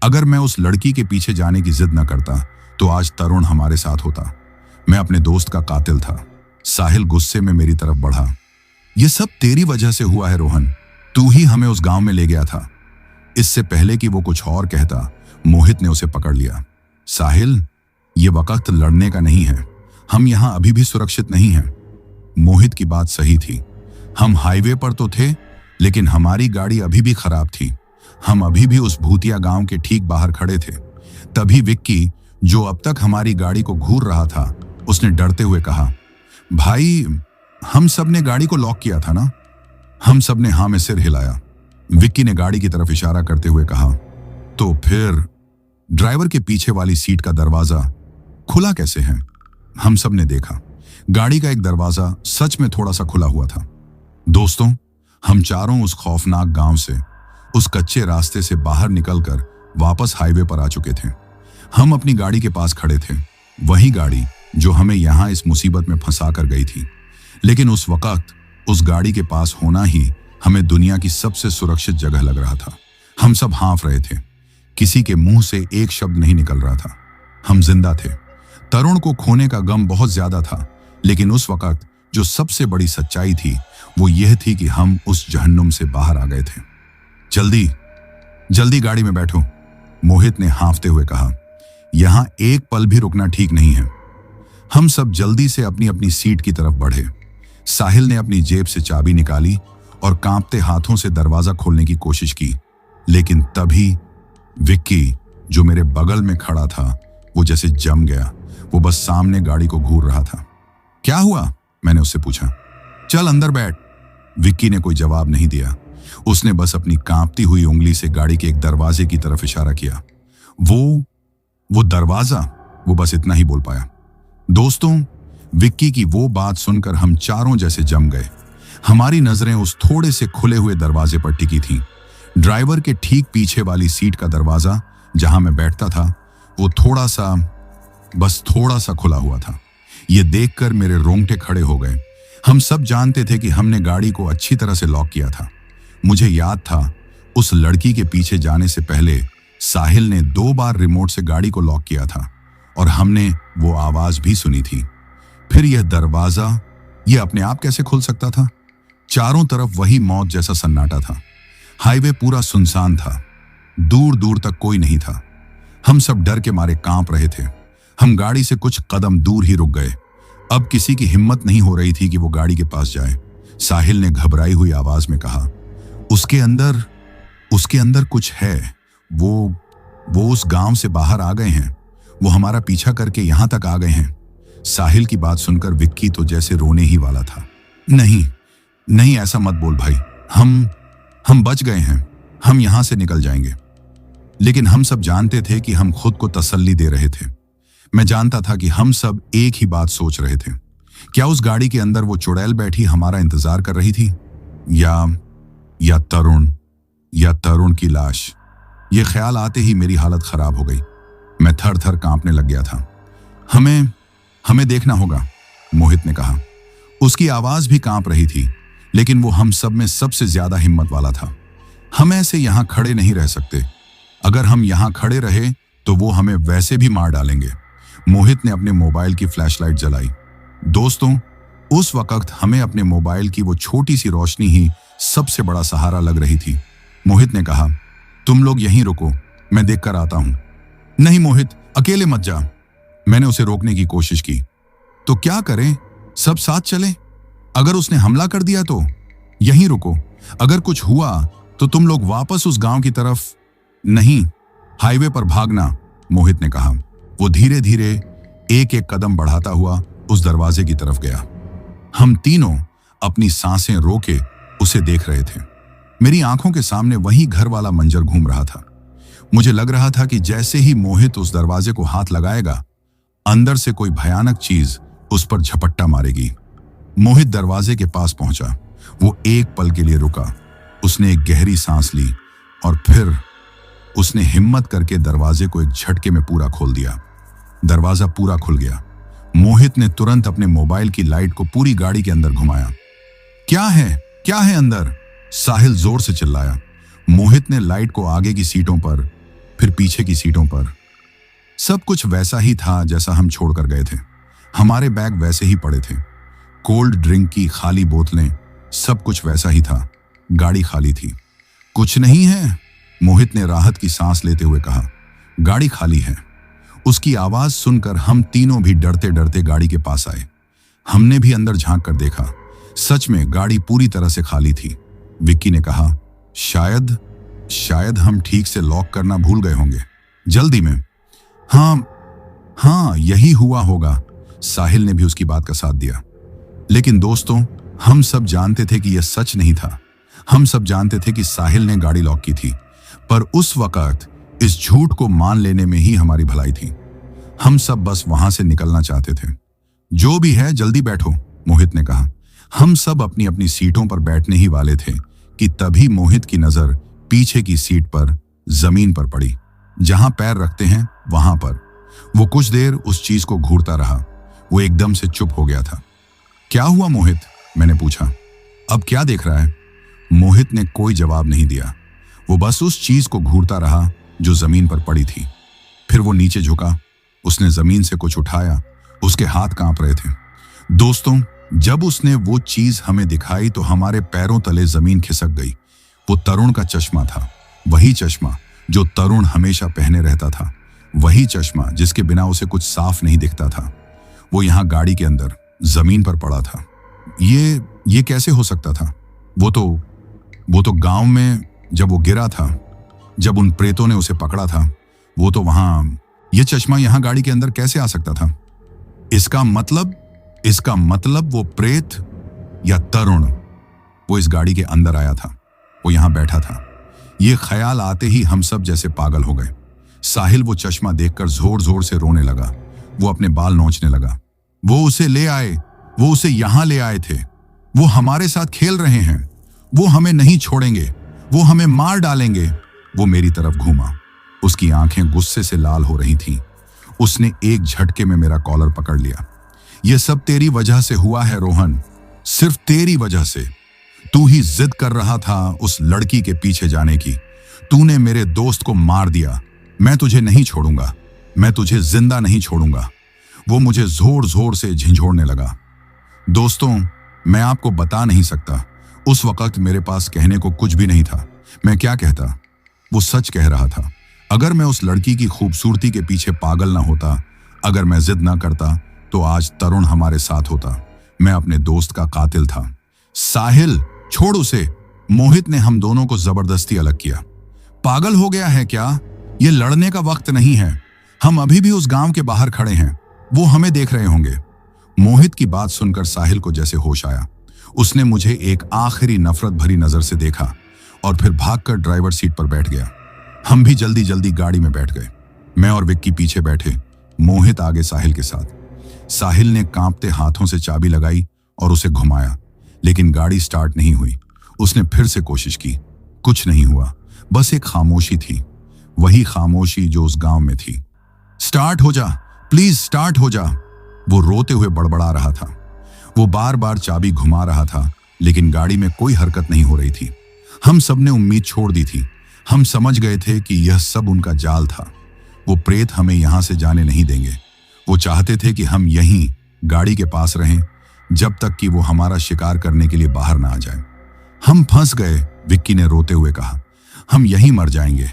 अगर मैं उस लड़की के पीछे जाने की जिद न करता तो आज तरुण हमारे साथ होता। मैं अपने दोस्त का कातिल था। साहिल गुस्से में मेरी तरफ बढ़ा। ये सब तेरी वजह से हुआ है रोहन, तू ही हमें उस गांव में ले गया था। इससे पहले कि वो कुछ और कहता, मोहित ने उसे पकड़ लिया। साहिल, ये वक्त लड़ने का नहीं है। हम यहां अभी भी सुरक्षित नहीं हैं। मोहित की बात सही थी। हम हाईवे पर तो थे, लेकिन हमारी गाड़ी अभी भी खराब थी। हम अभी भी उस भूतिया गांव के ठीक बाहर खड़े थे। तभी विक्की, जो अब तक हमारी गाड़ी को घूर रहा था, उसने डरते हुए कहा, भाई हम सब ने गाड़ी को लॉक किया था ना। हम सब ने हाँ में सिर हिलाया। विक्की ने गाड़ी की तरफ इशारा करते हुए कहा, तो फिर ड्राइवर के पीछे वाली सीट का दरवाजा खुला कैसे है? हम सब ने देखा, गाड़ी का एक दरवाजा सच में थोड़ा सा खुला हुआ था। दोस्तों, हम चारों उस खौफनाक गांव से, उस कच्चे रास्ते से बाहर निकलकर वापस हाईवे पर आ चुके थे। हम अपनी गाड़ी के पास खड़े थे, वही गाड़ी जो हमें यहां इस मुसीबत में फंसा कर गई थी। लेकिन उस वक्त उस गाड़ी के पास होना ही हमें दुनिया की सबसे सुरक्षित जगह लग रहा था। हम सब हाँफ रहे थे, किसी के मुंह से एक शब्द नहीं निकल रहा था। हम जिंदा थे। तरुण को खोने का गम बहुत ज्यादा था, लेकिन उस वक्त जो सबसे बड़ी सच्चाई थी वो यह थी कि हम उस जहन्नुम से बाहर आ गए थे। जल्दी जल्दी गाड़ी में बैठो, मोहित ने हाँफते हुए कहा। यहां एक पल भी रुकना ठीक नहीं है। हम सब जल्दी से अपनी अपनी सीट की तरफ बढ़े। साहिल ने अपनी जेब से चाबी निकाली और कांपते हाथों से दरवाजा खोलने की कोशिश की, लेकिन तभी विक्की, जो मेरे बगल में खड़ा था, वो जैसे जम गया। वो बस सामने गाड़ी को घूर रहा था। क्या हुआ? मैंने उससे पूछा। चल अंदर बैठ। विक्की ने कोई जवाब नहीं दिया। उसने बस अपनी कांपती हुई उंगली से गाड़ी के एक दरवाजे की तरफ इशारा किया। वो दरवाजा, वो बस इतना ही बोल पाया। दोस्तों, विक्की की वो बात सुनकर हम चारों जैसे जम गए। हमारी नजरें उस थोड़े से खुले हुए दरवाजे पर टिकी थीं। ड्राइवर के ठीक पीछे वाली सीट का दरवाजा, जहां मैं बैठता था, वो थोड़ा सा खुला हुआ था। ये देखकर मेरे रोंगटे खड़े हो गए। हम सब जानते थे कि हमने गाड़ी को अच्छी तरह से लॉक किया था। मुझे याद था, उस लड़की के पीछे जाने से पहले साहिल ने 2 बार रिमोट से गाड़ी को लॉक किया था और हमने वो आवाज भी सुनी थी। फिर यह दरवाजा, यह अपने आप कैसे खुल सकता था? चारों तरफ वही मौत जैसा सन्नाटा था। हाईवे पूरा सुनसान था, दूर दूर तक कोई नहीं था। हम सब डर के मारे कांप रहे थे। हम गाड़ी से कुछ कदम दूर ही रुक गए। अब किसी की हिम्मत नहीं हो रही थी कि वो गाड़ी के पास जाए। साहिल ने घबराई हुई आवाज में कहा, उसके अंदर कुछ है। वो उस गांव से बाहर आ गए हैं। वो हमारा पीछा करके यहां तक आ गए हैं। साहिल की बात सुनकर विक्की तो जैसे रोने ही वाला था। नहीं, ऐसा मत बोल भाई। हम बच गए हैं। हम यहां से निकल जाएंगे। लेकिन हम सब जानते थे कि हम खुद को तसल्ली दे रहे थे। मैं जानता था कि हम सब एक ही बात सोच रहे थे। क्या उस गाड़ी के अंदर वो चुड़ैल बैठी हमारा इंतजार कर रही थी, या तरुण की लाश? ये ख्याल आते ही मेरी हालत खराब हो गई। मैं थर थर कांपने लग गया था। हमें देखना होगा, मोहित ने कहा। उसकी आवाज भी कांप रही थी, लेकिन वो हम सब में सबसे ज्यादा हिम्मत वाला था। हम ऐसे यहां खड़े नहीं रह सकते। अगर हम यहां खड़े रहे तो वो हमें वैसे भी मार डालेंगे। मोहित ने अपने मोबाइल की फ्लैशलाइट जलाई। दोस्तों, उस वक्त हमें अपने मोबाइल की वो छोटी सी रोशनी ही सबसे बड़ा सहारा लग रही थी। मोहित ने कहा, तुम लोग यहीं रुको, मैं देखकर आता हूं। नहीं मोहित, अकेले मत जा। मैंने उसे रोकने की कोशिश की। तो क्या करें, सब साथ चलें? अगर उसने हमला कर दिया तो? यहीं रुको, अगर कुछ हुआ तो तुम लोग वापस उस गांव की तरफ नहीं, हाईवे पर भागना, मोहित ने कहा। वो धीरे धीरे एक एक कदम बढ़ाता हुआ उस दरवाजे की तरफ गया। हम तीनों अपनी सांसें रोके उसे देख रहे थे। मेरी आंखों के सामने वही घर वाला मंजर घूम रहा था। मुझे लग रहा था कि जैसे ही मोहित उस दरवाजे को हाथ लगाएगा, अंदर से कोई भयानक चीज उस पर झपट्टा मारेगी। मोहित दरवाजे के पास पहुंचा। वो एक पल के लिए रुका। उसने एक गहरी सांस ली और फिर उसने हिम्मत करके दरवाजे को एक झटके में पूरा खोल दिया। दरवाजा पूरा खुल गया। मोहित ने तुरंत अपने मोबाइल की लाइट को पूरी गाड़ी के अंदर घुमाया। क्या है अंदर? साहिल जोर से चिल्लाया। मोहित ने लाइट को आगे की सीटों पर, फिर पीछे की सीटों पर। सब कुछ वैसा ही था जैसा हम छोड़कर गए थे। हमारे बैग वैसे ही पड़े थे, कोल्ड ड्रिंक की खाली बोतलें, सब कुछ वैसा ही था। गाड़ी खाली थी। कुछ नहीं है, मोहित ने राहत की सांस लेते हुए कहा। गाड़ी खाली है। उसकी आवाज सुनकर हम तीनों भी डरते डरते गाड़ी के पास आए। हमने भी अंदर झांक कर देखा। सच में गाड़ी पूरी तरह से खाली थी। विक्की ने कहा, शायद हम ठीक से लॉक करना भूल गए होंगे जल्दी में। हाँ, यही हुआ होगा, साहिल ने भी उसकी बात का साथ दिया। लेकिन दोस्तों, हम सब जानते थे कि यह सच नहीं था। हम सब जानते थे कि साहिल ने गाड़ी लॉक की थी, पर उस वक्त इस झूठ को मान लेने में ही हमारी भलाई थी। हम सब बस वहां से निकलना चाहते थे। जो भी है जल्दी बैठो, मोहित ने कहा। हम सब अपनी अपनी सीटों पर बैठने ही वाले थे कि तभी मोहित की नजर पीछे की सीट पर जमीन पर पड़ी, जहां पैर रखते हैं वहां पर। वो कुछ देर उस चीज को घूरता रहा। वो एकदम से चुप हो गया था। क्या हुआ मोहित? मैंने पूछा। अब क्या देख रहा है? मोहित ने कोई जवाब नहीं दिया। वो बस उस चीज को घूरता रहा जो जमीन पर पड़ी थी। फिर वो नीचे झुका। उसने जमीन से कुछ उठाया। उसके हाथ कांप रहे थे। दोस्तों, जब उसने वो चीज हमें दिखाई तो हमारे पैरों तले जमीन खिसक गई। वो तरुण का चश्मा था। वही चश्मा जो तरुण हमेशा पहने रहता था। वही चश्मा जिसके बिना उसे कुछ साफ नहीं दिखता था। वो यहां गाड़ी के अंदर जमीन पर पड़ा था। ये कैसे हो सकता था? वो तो गांव में जब वो गिरा था, जब उन प्रेतों ने उसे पकड़ा था, वो तो वहां। ये चश्मा यहां गाड़ी के अंदर कैसे आ सकता था? इसका मतलब वो प्रेत या तरुण वो इस गाड़ी के अंदर आया था। वो यहां बैठा था। ये ख्याल आते ही हम सब जैसे पागल हो गए। साहिल वो चश्मा देखकर जोर जोर से रोने लगा। वो अपने बाल नोचने लगा। वो उसे ले आए, वो उसे यहां ले आए थे। वो हमारे साथ खेल रहे हैं। वो हमें नहीं छोड़ेंगे। वो हमें मार डालेंगे। वो मेरी तरफ घूमा। उसकी आंखें गुस्से से लाल हो रही थीं। उसने एक झटके में मेरा कॉलर पकड़ लिया। यह सब तेरी वजह से हुआ है रोहन, सिर्फ तेरी वजह से। तू ही जिद कर रहा था उस लड़की के पीछे जाने की। तूने मेरे दोस्त को मार दिया। मैं तुझे नहीं छोड़ूंगा। मैं तुझे जिंदा नहीं छोड़ूंगा। वो मुझे जोर जोर से झंझोड़ने लगा। दोस्तों, मैं आपको बता नहीं सकता, उस वक्त मेरे पास कहने को कुछ भी नहीं था। मैं क्या कहता? वो सच कह रहा था। अगर मैं उस लड़की की खूबसूरती के पीछे पागल ना होता, अगर मैं जिद ना करता, तो आज तरुण हमारे साथ होता। मैं अपने दोस्त का कातिल था। साहिल, छोड़ उसे। मोहित ने हम दोनों को जबरदस्ती अलग किया। पागल हो गया है क्या? ये लड़ने का वक्त नहीं है। हम अभी भी उस गांव के बाहर खड़े हैं। वो हमें देख रहे होंगे। मोहित की बात सुनकर साहिल को जैसे होश आया। उसने मुझे एक आखिरी नफरत भरी नजर से देखा और फिर भागकर ड्राइवर सीट पर बैठ गया। हम भी जल्दी जल्दी गाड़ी में बैठ गए। मैं और विक्की पीछे बैठे, मोहित आगे साहिल के साथ। साहिल ने कांपते हाथों से चाबी लगाई और उसे घुमाया, लेकिन गाड़ी स्टार्ट नहीं हुई। उसने फिर से कोशिश की। कुछ नहीं हुआ। बस एक खामोशी थी, वही खामोशी जो उस गांव में थी। स्टार्ट हो जा, प्लीज स्टार्ट हो जा, वो रोते हुए बड़बड़ा रहा था। वो बार बार चाबी घुमा रहा था, लेकिन गाड़ी में कोई हरकत नहीं हो रही थी। हम सबने उम्मीद छोड़ दी थी। हम समझ गए थे कि यह सब उनका जाल था। वो प्रेत हमें यहां से जाने नहीं देंगे। वो चाहते थे कि हम यहीं गाड़ी के पास रहें, जब तक कि वो हमारा शिकार करने के लिए बाहर ना आ जाए। हम फंस गए, विक्की ने रोते हुए कहा। हम यहीं मर जाएंगे।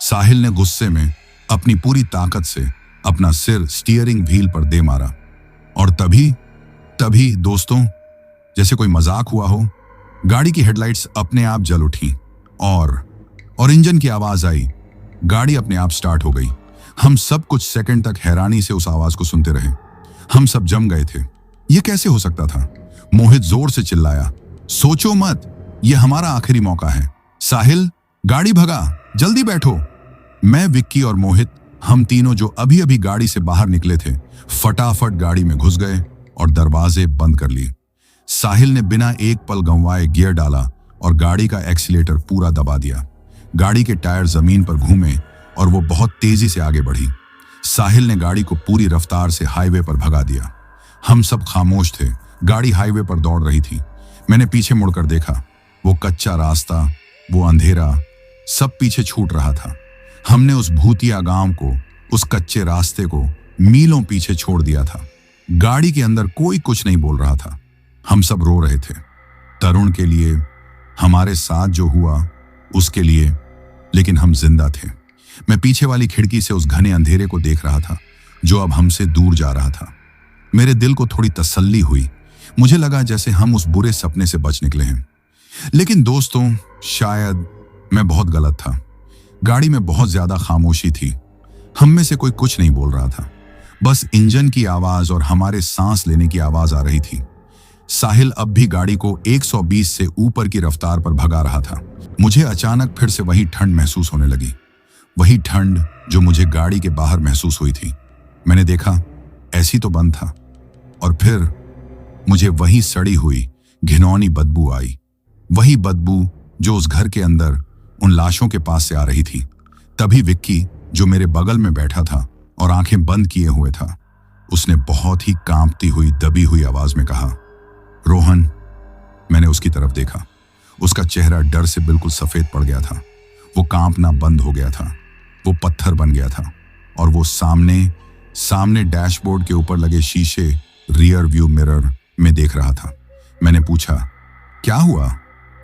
साहिल ने गुस्से में अपनी पूरी ताकत से अपना सिर स्टीयरिंग व्हील पर दे मारा। और तभी दोस्तों, जैसे कोई मजाक हुआ हो, गाड़ी की हेडलाइट्स अपने आप जल उठी और इंजन की आवाज आई। गाड़ी अपने आप स्टार्ट हो गई। हम सब कुछ सेकंड तक हैरानी से उस आवाज को सुनते रहे। हम सब जम गए थे। यह कैसे हो सकता था? मोहित जोर से चिल्लाया, सोचो मत, यह हमारा आखिरी मौका है। साहिल, गाड़ी भगा, जल्दी बैठो। मैं, विक्की और मोहित, हम तीनों जो अभी अभी गाड़ी से बाहर निकले थे, फटाफट गाड़ी में घुस गए और दरवाजे बंद कर लिए। साहिल ने बिना एक पल गंवाए गियर डाला और गाड़ी का एक्सीलेटर पूरा दबा दिया। गाड़ी के टायर जमीन पर घूमे और वो बहुत तेजी से आगे बढ़ी। साहिल ने गाड़ी को पूरी रफ्तार से हाईवे पर भगा दिया। हम सब खामोश थे। गाड़ी हाईवे पर दौड़ रही थी। मैंने पीछे मुड़कर देखा। वो कच्चा रास्ता, वो अंधेरा, सब पीछे छूट रहा था। हमने उस भूतिया गांव को, उस कच्चे रास्ते को मीलों पीछे छोड़ दिया था। गाड़ी के अंदर कोई कुछ नहीं बोल रहा था। हम सब रो रहे थे, तरुण के लिए, हमारे साथ जो हुआ उसके लिए, लेकिन हम जिंदा थे। मैं पीछे वाली खिड़की से उस घने अंधेरे को देख रहा था जो अब हमसे दूर जा रहा था। मेरे दिल को थोड़ी तसल्ली हुई। मुझे लगा जैसे हम उस बुरे सपने से बच निकले हैं। लेकिन दोस्तों, शायद मैं बहुत गलत था। गाड़ी में बहुत ज्यादा खामोशी थी। हम में से कोई कुछ नहीं बोल रहा था। बस इंजन की आवाज और हमारे सांस लेने की आवाज आ रही थी। साहिल अब भी गाड़ी को 120 से ऊपर की रफ्तार पर भगा रहा था। मुझे अचानक फिर से वही ठंड महसूस होने लगी, वही ठंड जो मुझे गाड़ी के बाहर महसूस हुई थी। मैंने देखा एसी तो बंद था, और फिर मुझे वही सड़ी हुई घिनौनी बदबू आई, वही बदबू जो उस घर के अंदर उन लाशों के पास से आ रही थी। तभी विक्की, जो मेरे बगल में बैठा था और आंखें बंद किए हुए था, उसने बहुत ही कांपती हुई दबी हुई आवाज में कहा, रोहन। मैंने उसकी तरफ देखा। उसका चेहरा डर से बिल्कुल सफेद पड़ गया था। वो कांपना बंद हो गया था, वो पत्थर बन गया था, और वो सामने डैशबोर्ड के ऊपर लगे शीशे रियर व्यू मिरर में देख रहा था। मैंने पूछा, क्या हुआ,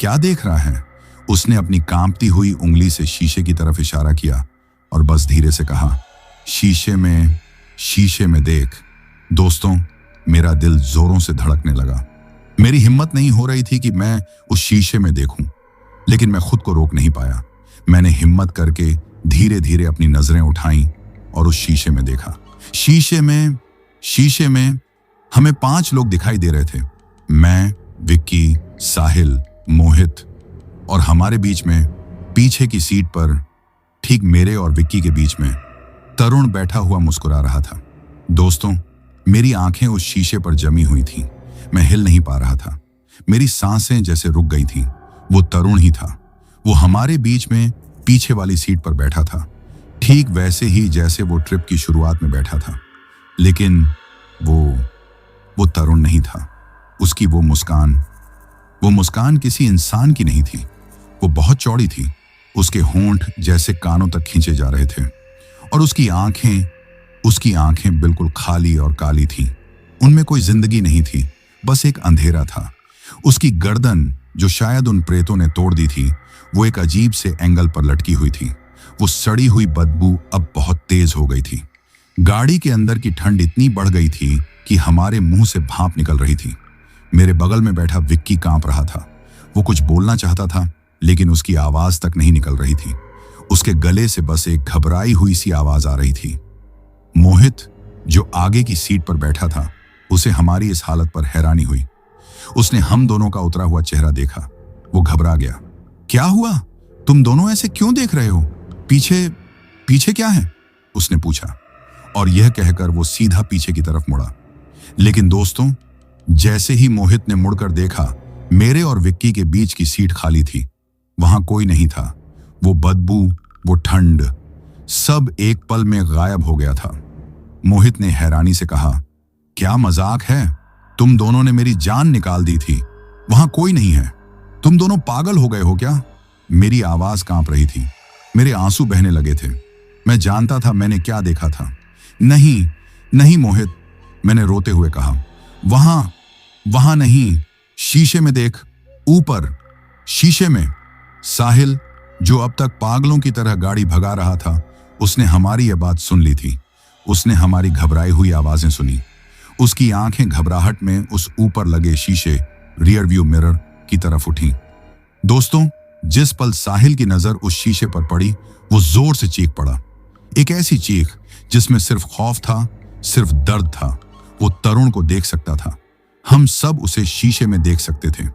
क्या देख रहा है? उसने अपनी कांपती हुई उंगली से शीशे की तरफ इशारा किया और बस धीरे से कहा, शीशे में देख। दोस्तों, मेरा दिल जोरों से धड़कने लगा। मेरी हिम्मत नहीं हो रही थी कि मैं उस शीशे में देखूं, लेकिन मैं खुद को रोक नहीं पाया। मैंने हिम्मत करके धीरे धीरे अपनी नजरें उठाईं और उस शीशे में देखा। शीशे में हमें 5 लोग दिखाई दे रहे थे। मैं, विक्की, साहिल, मोहित, और हमारे बीच में पीछे की सीट पर, ठीक मेरे और विक्की के बीच में, तरुण बैठा हुआ मुस्कुरा रहा था। दोस्तों, मेरी आंखें उस शीशे पर जमी हुई थीं। मैं हिल नहीं पा रहा था। मेरी सांसें जैसे रुक गई थीं। वो तरुण ही था। वो हमारे बीच में पीछे वाली सीट पर बैठा था, ठीक वैसे ही जैसे वो ट्रिप की शुरुआत में बैठा था। लेकिन वो तरुण नहीं था। उसकी वो मुस्कान किसी इंसान की नहीं थी। वो बहुत चौड़ी थी। उसके होंठ जैसे कानों तक खींचे जा रहे थे, और उसकी आंखें बिल्कुल खाली और काली थीं। उनमें कोई जिंदगी नहीं थी, बस एक अंधेरा था। उसकी गर्दन, जो शायद उन प्रेतों ने तोड़ दी थी, वो एक अजीब से एंगल पर लटकी हुई थी। वो सड़ी हुई बदबू अब बहुत तेज हो गई थी। गाड़ी के अंदर की ठंड इतनी बढ़ गई थी कि हमारे मुंह से भाप निकल रही थी। मेरे बगल में बैठा विक्की कांप रहा था। वो कुछ बोलना चाहता था, लेकिन उसकी आवाज तक नहीं निकल रही थी। उसके गले से बस एक घबराई हुई सी आवाज आ रही थी। मोहित, जो आगे की सीट पर बैठा था, उसे हमारी इस हालत पर हैरानी हुई। उसने हम दोनों का उतरा हुआ चेहरा देखा। वो घबरा गया। क्या हुआ? तुम दोनों ऐसे क्यों देख रहे हो? पीछे क्या है? उसने पूछा, और यह कहकर वो सीधा पीछे की तरफ मुड़ा। लेकिन दोस्तों, जैसे ही मोहित ने मुड़कर देखा, मेरे और विक्की के बीच की सीट खाली थी। वहां कोई नहीं था। वो बदबू, वो ठंड, सब एक पल में गायब हो गया था। मोहित ने हैरानी से कहा, क्या मजाक है? तुम दोनों ने मेरी जान निकाल दी थी। वहां कोई नहीं है। तुम दोनों पागल हो गए हो क्या? मेरी आवाज कांप रही थी। मेरे आंसू बहने लगे थे। मैं जानता था मैंने क्या देखा था। नहीं मोहित, मैंने रोते हुए कहा। वहां नहीं, शीशे में देख, ऊपर शीशे में। साहिल, जो अब तक पागलों की तरह गाड़ी भगा रहा था, उसने हमारी यह बात सुन ली थी। उसने हमारी घबराई हुई आवाजें सुनी। उसकी आंखें घबराहट में उस ऊपर लगे शीशे रियर व्यू मिरर की तरफ उठी। दोस्तों, जिस पल साहिल की नजर उस शीशे पर पड़ी, वो जोर से चीख पड़ा। एक ऐसी चीख जिसमें सिर्फ खौफ था, सिर्फ दर्द था। वो तरुण को देख सकता था। हम सब उसे शीशे में देख सकते थे।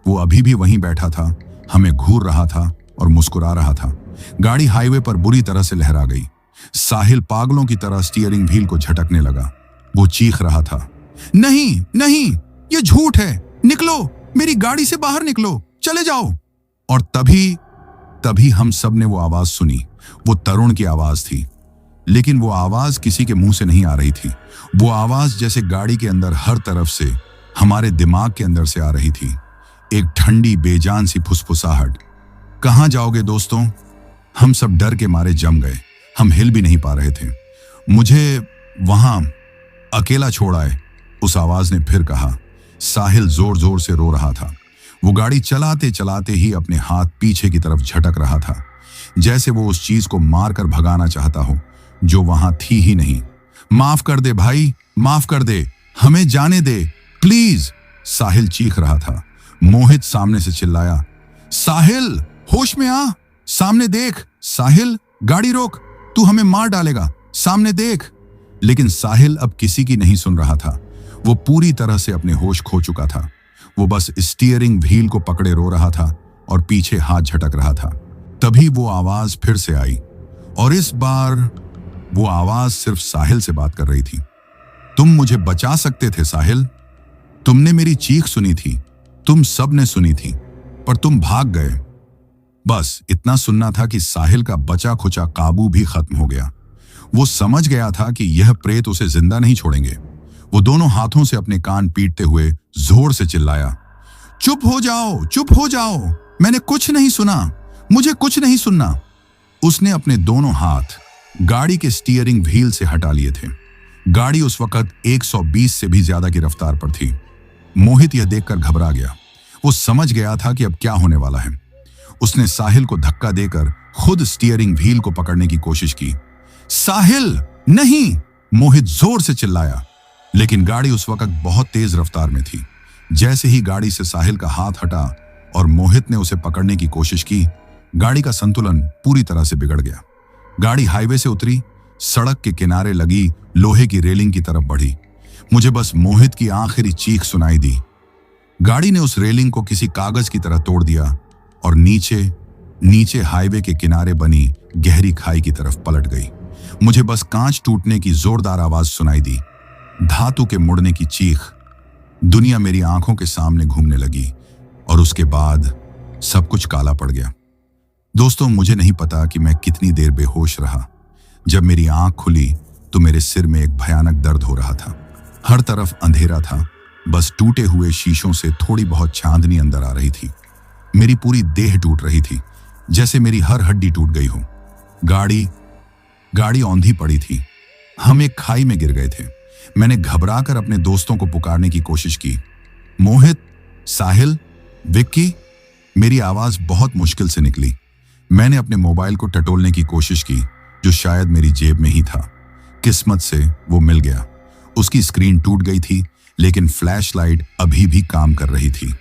वो अभी भी वहीं बैठा था, हमें घूर रहा था और मुस्कुरा रहा था। गाड़ी हाईवे पर बुरी तरह से लहरा गई। साहिल पागलों की तरह स्टीयरिंग व्हील को झटकने लगा। वो चीख रहा था, नहीं, ये झूठ है। निकलो, मेरी गाड़ी से बाहर निकलो, चले जाओ। और तभी हम सब ने वो आवाज सुनी। वो तरुण की आवाज थी, लेकिन वो आवाज किसी के मुंह से नहीं आ रही थी। वो आवाज जैसे गाड़ी के अंदर हर तरफ से, हमारे दिमाग के अंदर से आ रही थी। एक ठंडी बेजान सी फुसफुसाहट। कहां जाओगे दोस्तों? हम सब डर के मारे जम गए। हम हिल भी नहीं पा रहे थे। मुझे वहां अकेला छोड़ आए, उस आवाज ने फिर कहा। साहिल जोर जोर से रो रहा था। वो गाड़ी चलाते चलाते ही अपने हाथ पीछे की तरफ झटक रहा था, जैसे वो उस चीज को मारकर भगाना चाहता हो जो वहां थी ही नहीं। माफ कर दे भाई, माफ कर दे, हमें जाने दे प्लीज, साहिल चीख रहा था। मोहित सामने से चिल्लाया, साहिल होश में आ, सामने देख। साहिल, गाड़ी रोक, तू हमें मार डालेगा, सामने देख। लेकिन साहिल अब किसी की नहीं सुन रहा था। वो पूरी तरह से अपने होश खो चुका था। वो बस स्टीयरिंग व्हील को पकड़े रो रहा था और पीछे हाथ झटक रहा था। तभी वो आवाज फिर से आई और इस बार वो आवाज सिर्फ साहिल से बात कर रही थी। तुम मुझे बचा सकते थे साहिल। तुमने मेरी चीख सुनी थी, तुम सब ने सुनी थी, पर तुम भाग गए। बस इतना सुनना था कि साहिल का बचा खुचा काबू भी खत्म हो गया। वो समझ गया था कि यह प्रेत उसे जिंदा नहीं छोड़ेंगे। वो दोनों हाथों से अपने कान पीटते हुए जोर से चिल्लाया, चुप हो जाओ, चुप हो जाओ, मैंने कुछ नहीं सुना, मुझे कुछ नहीं सुनना। उसने अपने दोनों हाथ गाड़ी के स्टीयरिंग व्हील से हटा लिए थे। गाड़ी उस वक्त 120 से भी ज्यादा की रफ्तार पर थी। मोहित यह देखकर घबरा गया। वो समझ गया था कि अब क्या होने वाला है। उसने साहिल को धक्का देकर खुद स्टीयरिंग व्हील को पकड़ने की कोशिश की। साहिल नहीं, मोहित जोर से चिल्लाया, लेकिन गाड़ी उस वक्त बहुत तेज रफ्तार में थी। जैसे ही गाड़ी से साहिल का हाथ हटा और मोहित ने उसे पकड़ने की कोशिश की, गाड़ी का संतुलन पूरी तरह से बिगड़ गया। गाड़ी हाईवे से उतरी, सड़क के किनारे लगी लोहे की रेलिंग की तरफ बढ़ी। मुझे बस मोहित की आखिरी चीख सुनाई दी। गाड़ी ने उस रेलिंग को किसी कागज की तरह तोड़ दिया और नीचे हाईवे के किनारे बनी गहरी खाई की तरफ पलट गई। मुझे बस कांच टूटने की जोरदार आवाज सुनाई दी, धातु के मुड़ने की चीख। दुनिया मेरी आंखों के सामने घूमने लगी और उसके बाद सब कुछ काला पड़ गया। दोस्तों, मुझे नहीं पता कि मैं कितनी देर बेहोश रहा। जब मेरी आंख खुली तो मेरे सिर में एक भयानक दर्द हो रहा था। हर तरफ अंधेरा था, बस टूटे हुए शीशों से थोड़ी बहुत चांदनी अंदर आ रही थी। मेरी पूरी देह टूट रही थी, जैसे मेरी हर हड्डी टूट गई हो। गाड़ी औंधी पड़ी थी। हम एक खाई में गिर गए थे। मैंने घबराकर अपने दोस्तों को पुकारने की कोशिश की। मोहित, साहिल, विक्की। मेरी आवाज बहुत मुश्किल से निकली। मैंने अपने मोबाइल को टटोलने की कोशिश की, जो शायद मेरी जेब में ही था। किस्मत से वो मिल गया। उसकी स्क्रीन टूट गई थी, लेकिन फ्लैशलाइट अभी भी काम कर रही थी।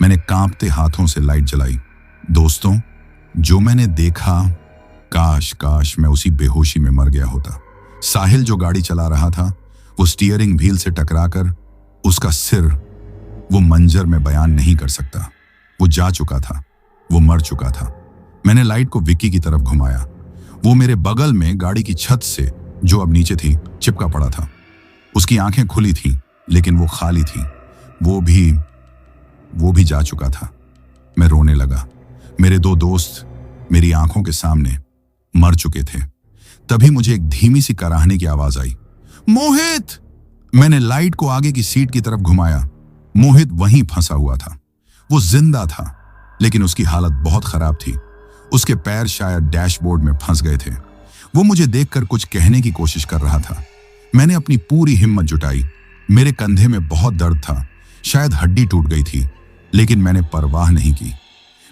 मैंने कांपते हाथों से लाइट जलाई। दोस्तों, जो मैंने देखा, काश मैं उसी बेहोशी में मर गया होता। साहिल जो गाड़ी चला रहा था, वो स्टीयरिंग व्हील से टकराकर उसका सिर, वो मंजर में बयान नहीं कर सकता। वो जा चुका था, वो मर चुका था। मैंने लाइट को विक्की की तरफ घुमाया। वो मेरे बगल में गाड़ी की छत से, जो अब नीचे थी, चिपका पड़ा था। उसकी आंखें खुली थीं, लेकिन वो खाली थी। वो भी जा चुका था। मैं रोने लगा। मेरे दो दोस्त मेरी आंखों के सामने मर चुके थे। तभी मुझे एक धीमी सी कराहने की आवाज आई, मोहित! मैंने लाइट को आगे की सीट की तरफ घुमाया। मोहित वहीं फंसा हुआ था। वो जिंदा था, लेकिन उसकी हालत बहुत खराब थी। उसके पैर शायद डैशबोर्ड में फंस गए थे। वो मुझे देखकर कुछ कहने की कोशिश कर रहा था। मैंने अपनी पूरी हिम्मत जुटाई। मेरे कंधे में बहुत दर्द था, शायद हड्डी टूट गई थी, लेकिन मैंने परवाह नहीं की।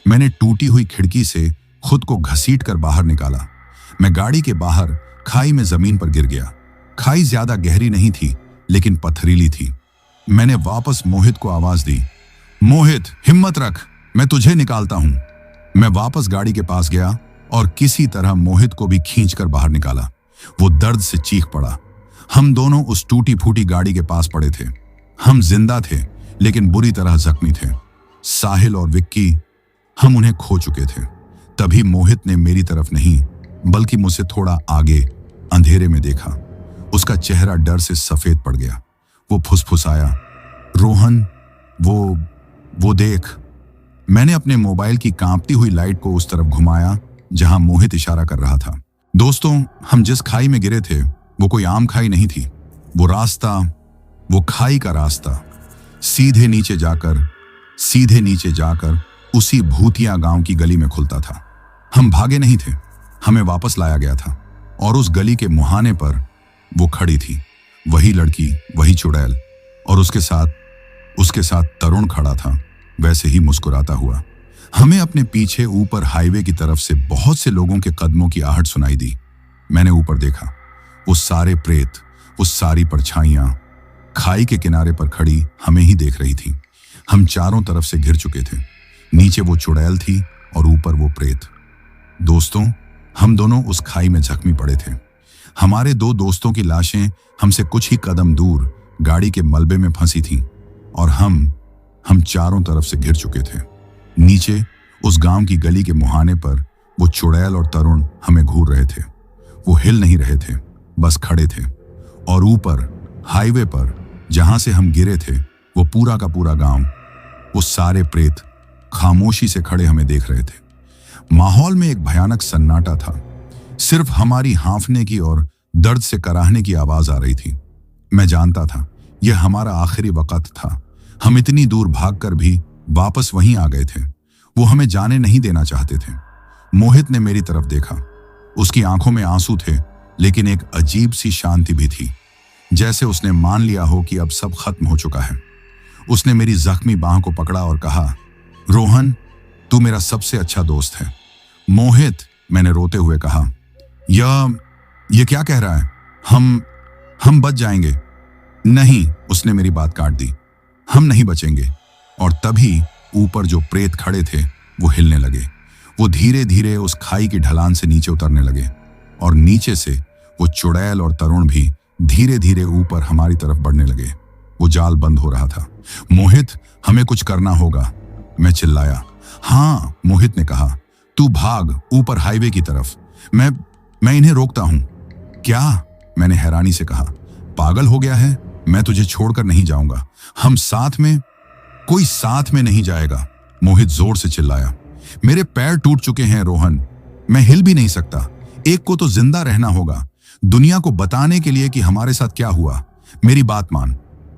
मैंने टूटी हुई खिड़की से खुद को घसीटकर बाहर निकाला। मैं गाड़ी के बाहर खाई में जमीन पर गिर गया। खाई ज्यादा गहरी नहीं थी, लेकिन पथरीली थी। मैंने वापस मोहित को आवाज दी, मोहित, हिम्मत रख, मैं तुझे निकालता हूं। मैं वापस गाड़ी के पास गया और किसी तरह मोहित को भी खींचकर बाहर निकाला। वो दर्द से चीख पड़ा। हम दोनों उस टूटी फूटी गाड़ी के पास पड़े थे। हम जिंदा थे, लेकिन बुरी तरह जख्मी थे। साहिल और विक्की, हम उन्हें खो चुके थे। तभी मोहित ने मेरी तरफ नहीं, बल्कि मुझसे थोड़ा आगे अंधेरे में देखा। उसका चेहरा डर से सफेद पड़ गया। वो फुसफुसाया, रोहन, वो देख। मैंने अपने मोबाइल की कांपती हुई लाइट को उस तरफ घुमाया जहां मोहित इशारा कर रहा था। दोस्तों, हम जिस खाई में गिरे थे, वो कोई आम खाई नहीं थी। वो खाई का रास्ता सीधे नीचे जाकर उसी भूतिया गांव की गली में खुलता था। हम भागे नहीं थे, हमें वापस लाया गया था। और उस गली के मुहाने पर वो खड़ी थी, वही लड़की, वही चुड़ैल, और उसके साथ तरुण खड़ा था, वैसे ही मुस्कुराता हुआ। हमें अपने पीछे ऊपर हाईवे की तरफ से बहुत से लोगों के कदमों की आहट सुनाई दी। मैंने ऊपर देखा। वो सारे प्रेत, वो सारी परछाइयां खाई के किनारे पर खड़ी हमें ही देख रही थी। हम चारों तरफ से घिर चुके थे। नीचे वो चुड़ैल थी और ऊपर वो प्रेत। दोस्तों, हम दोनों उस खाई में जख्मी पड़े थे। हमारे दो दोस्तों की लाशें हमसे कुछ ही कदम दूर गाड़ी के मलबे में फंसी थीं और हम चारों तरफ से घिर चुके थे। नीचे उस गांव की गली के मुहाने पर वो चुड़ैल और तरुण हमें घूर रहे थे। वो हिल नहीं रहे थे, बस खड़े थे। और ऊपर हाईवे पर जहां से हम गिरे थे, वो पूरा का पूरा गांव, वो सारे प्रेत खामोशी से खड़े हमें देख रहे थे। माहौल में एक भयानक सन्नाटा था। सिर्फ हमारी हांफने की और दर्द से कराहने की आवाज आ रही थी। मैं जानता था यह हमारा आखिरी वक्त था। हम इतनी दूर भागकर भी वापस वहीं आ गए थे। वो हमें जाने नहीं देना चाहते थे। मोहित ने मेरी तरफ देखा। उसकी आंखों में आंसू थे, लेकिन एक अजीब सी शांति भी थी, जैसे उसने मान लिया हो कि अब सब खत्म हो चुका है। उसने मेरी जख्मी बांह को पकड़ा और कहा, रोहन, तू मेरा सबसे अच्छा दोस्त है। मोहित, मैंने रोते हुए कहा, ये क्या कह रहा है? हम बच जाएंगे। नहीं, उसने मेरी बात काट दी। हम नहीं बचेंगे। और तभी ऊपर जो प्रेत खड़े थे वो हिलने लगे। वो धीरे धीरे उस खाई की ढलान से नीचे उतरने लगे और नीचे से वो चुड़ैल और तरुण भी धीरे धीरे ऊपर हमारी तरफ बढ़ने लगे। वो जाल बंद हो रहा था। मोहित, हमें कुछ करना होगा, मैं चिल्लाया। हाँ, मोहित ने कहा, तू भाग ऊपर हाईवे की तरफ। मैं इन्हें रोकता हूं। क्या? मैंने हैरानी से कहा। पागल हो गया है? मैं तुझे छोड़कर नहीं जाऊंगा। हम साथ में, कोई साथ में नहीं जाएगा, मोहित जोर से चिल्लाया। मेरे पैर टूट चुके हैं रोहन, मैं हिल भी नहीं सकता। एक को तो जिंदा रहना होगा, दुनिया को बताने के लिए कि हमारे साथ क्या हुआ। मेरी बात मान,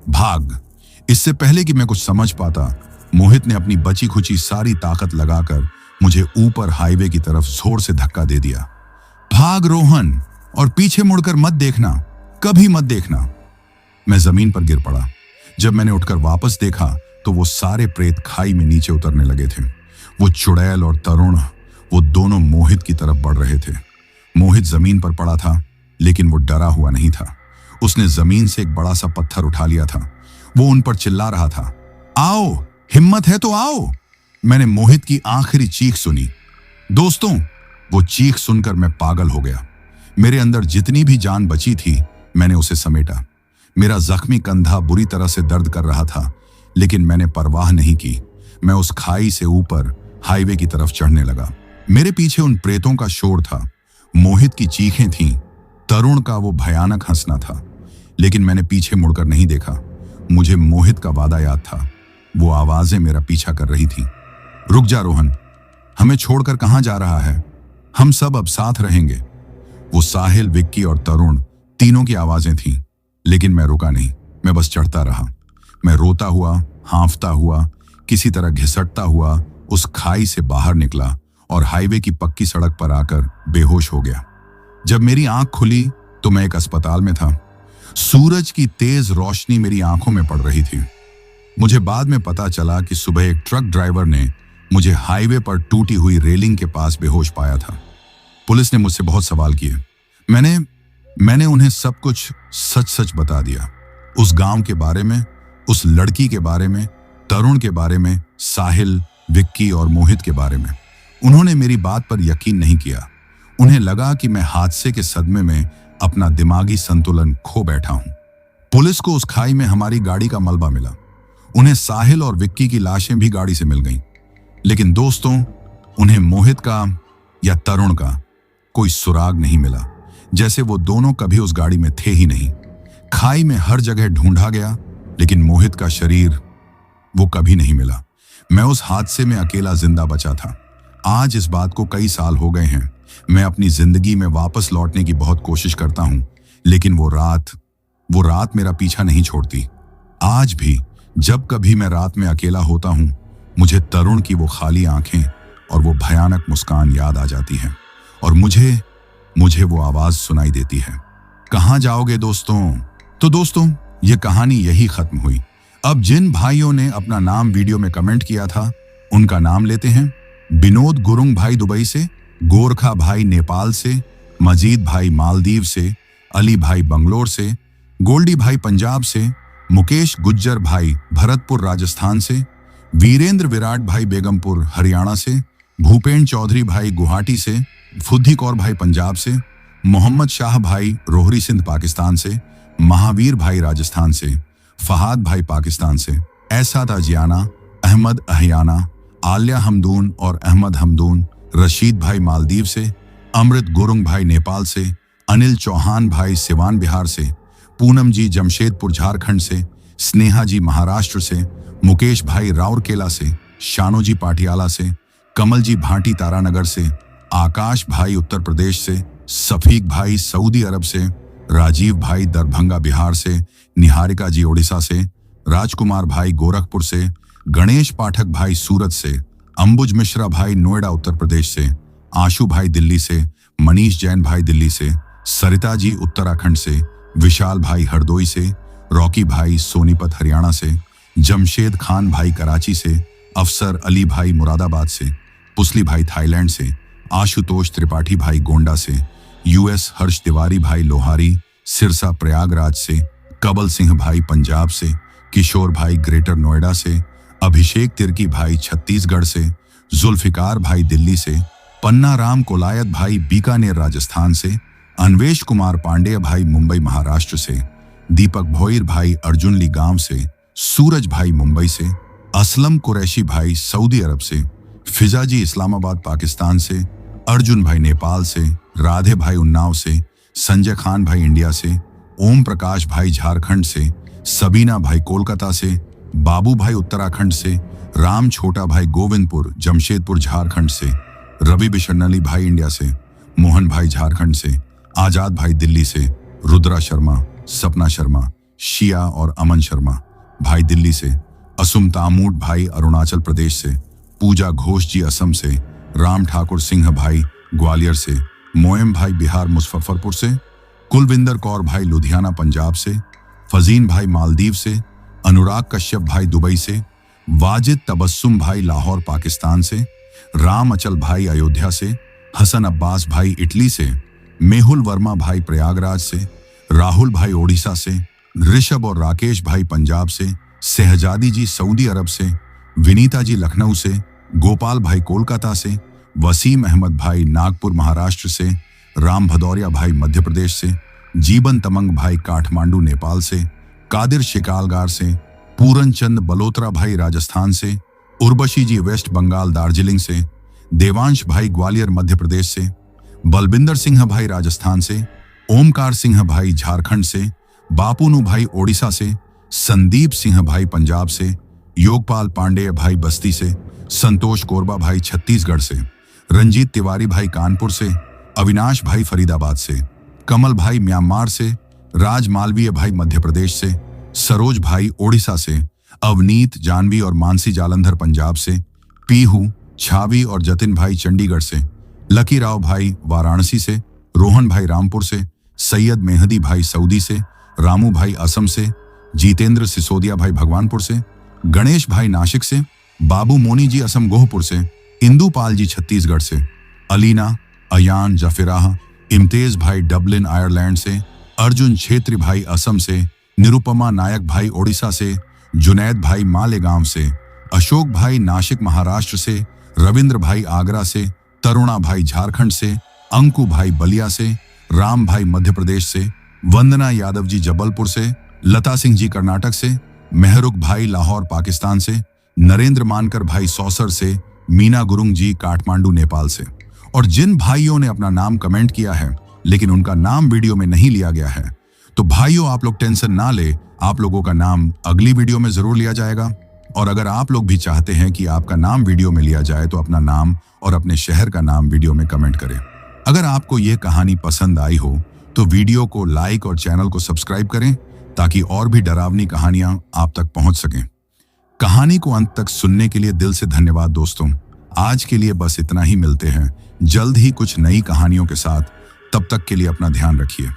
भाग। इससे पहले कि मैं कुछ समझ पाता, मोहित ने अपनी बची खुची सारी ताकत लगाकर मुझे ऊपर हाईवे की तरफ जोर से धक्का दे दिया। भाग रोहन, और पीछे मुड़कर मत देखना, कभी मत देखना। मैं जमीन पर गिर पड़ा। जब मैंने उठकर वापस देखा तो वो सारे प्रेत खाई में नीचे उतरने लगे थे। वो चुड़ैल और तरुण, वो दोनों मोहित की तरफ बढ़ रहे थे। मोहित जमीन पर पड़ा था, लेकिन वो डरा हुआ नहीं था। उसने जमीन से एक बड़ा सा पत्थर उठा लिया था। वो उन पर चिल्ला रहा था, आओ, हिम्मत है तो आओ। मैंने मोहित की आखिरी चीख सुनी। दोस्तों, वो चीख सुनकर मैं पागल हो गया। मेरे अंदर जितनी भी जान बची थी, मैंने उसे समेटा। मेरा जख्मी कंधा बुरी तरह से दर्द कर रहा था, लेकिन मैंने परवाह नहीं की। मैं उस खाई से ऊपर हाईवे की तरफ चढ़ने लगा। मेरे पीछे उन प्रेतों का शोर था, मोहित की चीखें थीं, तरुण का वो भयानक हंसना था। लेकिन मैंने पीछे मुड़कर नहीं देखा। मुझे मोहित का वादा याद था। वो आवाजें मेरा पीछा कर रही थीं। रुक जा रोहन, हमें छोड़कर कहां जा रहा है? हम सब अब साथ रहेंगे। वो साहिल, विक्की और तरुण, तीनों की आवाजें थीं, लेकिन मैं रुका नहीं। मैं बस चढ़ता रहा। मैं रोता हुआ, हांफता हुआ, किसी तरह घिसटता हुआ उस खाई से बाहर निकला और हाईवे की पक्की सड़क पर आकर बेहोश हो गया। जब मेरी आंख खुली तो मैं एक अस्पताल में था। सूरज की तेज रोशनी मेरी आंखों में पड़ रही थी। मुझे बाद में पता चला कि सुबह एक ट्रक ड्राइवर ने मुझे हाईवे पर टूटी हुई रेलिंग के पास बेहोश पाया था। पुलिस ने मुझसे बहुत सवाल किए। मैंने उन्हें सब कुछ सच सच बता दिया। उस गांव के बारे में, उस लड़की के बारे में, तरुण के बारे में, साहिल, विक्की और मोहित के बारे में। उन्होंने मेरी बात पर यकीन नहीं किया। उन्हें लगा कि मैं हादसे के सदमे में अपना दिमागी संतुलन खो बैठा हूं। पुलिस को उस खाई में हमारी गाड़ी का मलबा मिला। उन्हें साहिल और विक्की की लाशें भी गाड़ी से मिल गईं। लेकिन दोस्तों, उन्हें मोहित का या तरुण का कोई सुराग नहीं मिला, जैसे वो दोनों कभी उस गाड़ी में थे ही नहीं। खाई में हर जगह ढूंढा गया, लेकिन मोहित का शरीर वो कभी नहीं मिला। मैं उस हादसे में अकेला जिंदा बचा था। आज इस बात को कई साल हो गए हैं। मैं अपनी जिंदगी में वापस लौटने की बहुत कोशिश करता हूं, लेकिन वो रात मेरा पीछा नहीं छोड़ती। आज भी जब कभी मैं रात में अकेला होता हूं, मुझे तरुण की वो खाली आंखें और वो भयानक मुस्कान याद आ जाती है, और मुझे वो आवाज सुनाई देती है, कहां जाओगे दोस्तों? तो दोस्तों, ये कहानी यही खत्म हुई। अब जिन भाइयों ने अपना नाम वीडियो में कमेंट किया था, उनका नाम लेते हैं। विनोद गुरुंग भाई दुबई से, गोरखा भाई नेपाल से, मजीद भाई मालदीव से, अली भाई बंगलोर से, गोल्डी भाई पंजाब से, मुकेश गुज्जर भाई भरतपुर राजस्थान से, वीरेंद्र विराट भाई बेगमपुर हरियाणा से, भूपेन चौधरी भाई गुवाहाटी से, फुद्दी कौर भाई पंजाब से, मोहम्मद शाह भाई रोहरी सिंध पाकिस्तान से, महावीर भाई राजस्थान से, फहाद भाई पाकिस्तान से, ऐसा ताजियाना, अहमद अहयाना, आलिया हमदून और अहमद हमदून, रशीद भाई मालदीव से, अमृत गुरुंग भाई नेपाल से, अनिल चौहान भाई सिवान बिहार से, पूनम जी जमशेदपुर झारखंड से, स्नेहा जी महाराष्ट्र से, मुकेश भाई राउरकेला से, शानो जी पाटियाला से, कमल जी भाटी तारानगर से, आकाश भाई उत्तर प्रदेश से, सफीक भाई सऊदी अरब से, राजीव भाई दरभंगा बिहार से, निहारिका जी ओडिशा से, राजकुमार भाई गोरखपुर से, गणेश पाठक भाई सूरत से, अंबुज मिश्रा भाई नोएडा उत्तर प्रदेश से, आशु भाई दिल्ली से, मनीष जैन भाई दिल्ली से, सरिता जी उत्तराखंड से, विशाल भाई हरदोई से, रॉकी भाई सोनीपत हरियाणा से, जमशेद खान भाई कराची से, अफसर अली भाई मुरादाबाद से, पुसली भाई थाईलैंड से, आशुतोष त्रिपाठी भाई गोंडा से, यूएस हर्ष तिवारी भाई लोहारी, सिरसा प्रयागराज से, कबल सिंह भाई पंजाब से, किशोर भाई ग्रेटर नोएडा से, अभिषेक तिर्की भाई छत्तीसगढ़ से, जुल्फिकार भाई दिल्ली से, पन्ना राम कोलायत भाई बीकानेर राजस्थान से, अन्वेश कुमार पांडेय भाई मुंबई महाराष्ट्र से, दीपक भोईर भाई अर्जुनली गांव से, सूरज भाई मुंबई से, असलम कुरैशी भाई सऊदी अरब से, फिजा जी इस्लामाबाद पाकिस्तान से, अर्जुन भाई नेपाल से, राधे भाई उन्नाव से, संजय खान भाई इंडिया से, ओम प्रकाश भाई झारखंड से, सबीना भाई कोलकाता से, बाबू भाई उत्तराखंड से, राम छोटा भाई गोविंदपुर जमशेदपुर झारखंड से, रवि बिशनली भाई इंडिया से, मोहन भाई झारखंड से, आजाद भाई दिल्ली से, रुद्रा शर्मा, सपना शर्मा, शिया और अमन शर्मा भाई दिल्ली से, असुम तामूट भाई अरुणाचल प्रदेश से, पूजा घोष जी असम से, राम ठाकुर सिंह भाई ग्वालियर से, मोएम भाई बिहार मुजफ्फरपुर से, कुलविंदर कौर भाई लुधियाना पंजाब से, फजीन भाई मालदीव से, अनुराग कश्यप भाई दुबई से, वाजिद तबस्सुम भाई लाहौर पाकिस्तान से, राम अचल भाई अयोध्या से, हसन अब्बास भाई इटली से, मेहुल वर्मा भाई प्रयागराज से, राहुल भाई ओडिशा से, ऋषभ और राकेश भाई पंजाब से, सहजादी जी सऊदी अरब से, विनीता जी लखनऊ से, गोपाल भाई कोलकाता से, वसीम अहमद भाई नागपुर महाराष्ट्र से, राम भदौरिया भाई मध्य प्रदेश से, जीवन तमंग भाई काठमांडू नेपाल से, कादिर शिकालगार से, पूरन चंद बलोत्रा भाई राजस्थान से, उर्वशी जी वेस्ट बंगाल दार्जिलिंग से, देवांश भाई ग्वालियर मध्य प्रदेश से, बलबिंदर सिंह भाई राजस्थान से, ओमकार सिंह भाई झारखंड से, बापूनु भाई ओडिशा से, संदीप सिंह भाई पंजाब से, योगपाल पांडेय भाई बस्ती से, संतोष कोरबा भाई छत्तीसगढ़ से, रंजीत तिवारी भाई कानपुर से, अविनाश भाई फरीदाबाद से, कमल भाई म्यांमार से, राज मालवीय भाई मध्य प्रदेश से, सरोज भाई ओडिशा से, अवनीत जानवी और मानसी जालंधर पंजाब से, पीहू छावी और जतिन भाई चंडीगढ़ से, लकी राव भाई वाराणसी से, रोहन भाई रामपुर से, सैयद मेहदी भाई सऊदी से, रामू भाई असम से, जितेंद्र सिसोदिया भाई भगवानपुर से, गणेश भाई नासिक से, बाबू मोनी जी असम गोहपुर से, इंदुपाल जी छत्तीसगढ़ से, अलीना अयान जफिराह, इम्तेज भाई डबलिन आयरलैंड से, अर्जुन छेत्री भाई असम से, निरुपमा नायक भाई ओडिशा से, जुनैद भाई मालेगांव से, अशोक भाई नासिक महाराष्ट्र से, रविंद्र भाई आगरा से, तरुणा भाई झारखंड से, अंकु भाई बलिया से, राम भाई मध्य प्रदेश से, वंदना यादव जी जबलपुर से, लता सिंह जी कर्नाटक से, मेहरुख भाई लाहौर पाकिस्तान से, नरेंद्र मानकर भाई सौसर से, मीना गुरुंग जी काठमांडू नेपाल से। और जिन भाइयों ने अपना नाम कमेंट किया है लेकिन उनका नाम वीडियो में नहीं लिया गया है, तो भाइयों आप लोग टेंशन ना ले, आप लोगों का नाम अगली वीडियो में जरूर लिया जाएगा। और अगर आप लोग भी चाहते हैं कि आपका नाम वीडियो में लिया जाए तो अपना नाम और अपने शहर का नाम वीडियो में कमेंट करें। अगर आपको यह कहानी पसंद आई हो तो वीडियो को लाइक और चैनल को सब्सक्राइब करें ताकि और भी डरावनी कहानियां आप तक पहुंच सकें। कहानी को अंत तक सुनने के लिए दिल से धन्यवाद दोस्तों। आज के लिए बस इतना ही, मिलते हैं जल्द ही कुछ नई कहानियों के साथ। तब तक के लिए अपना ध्यान रखिए।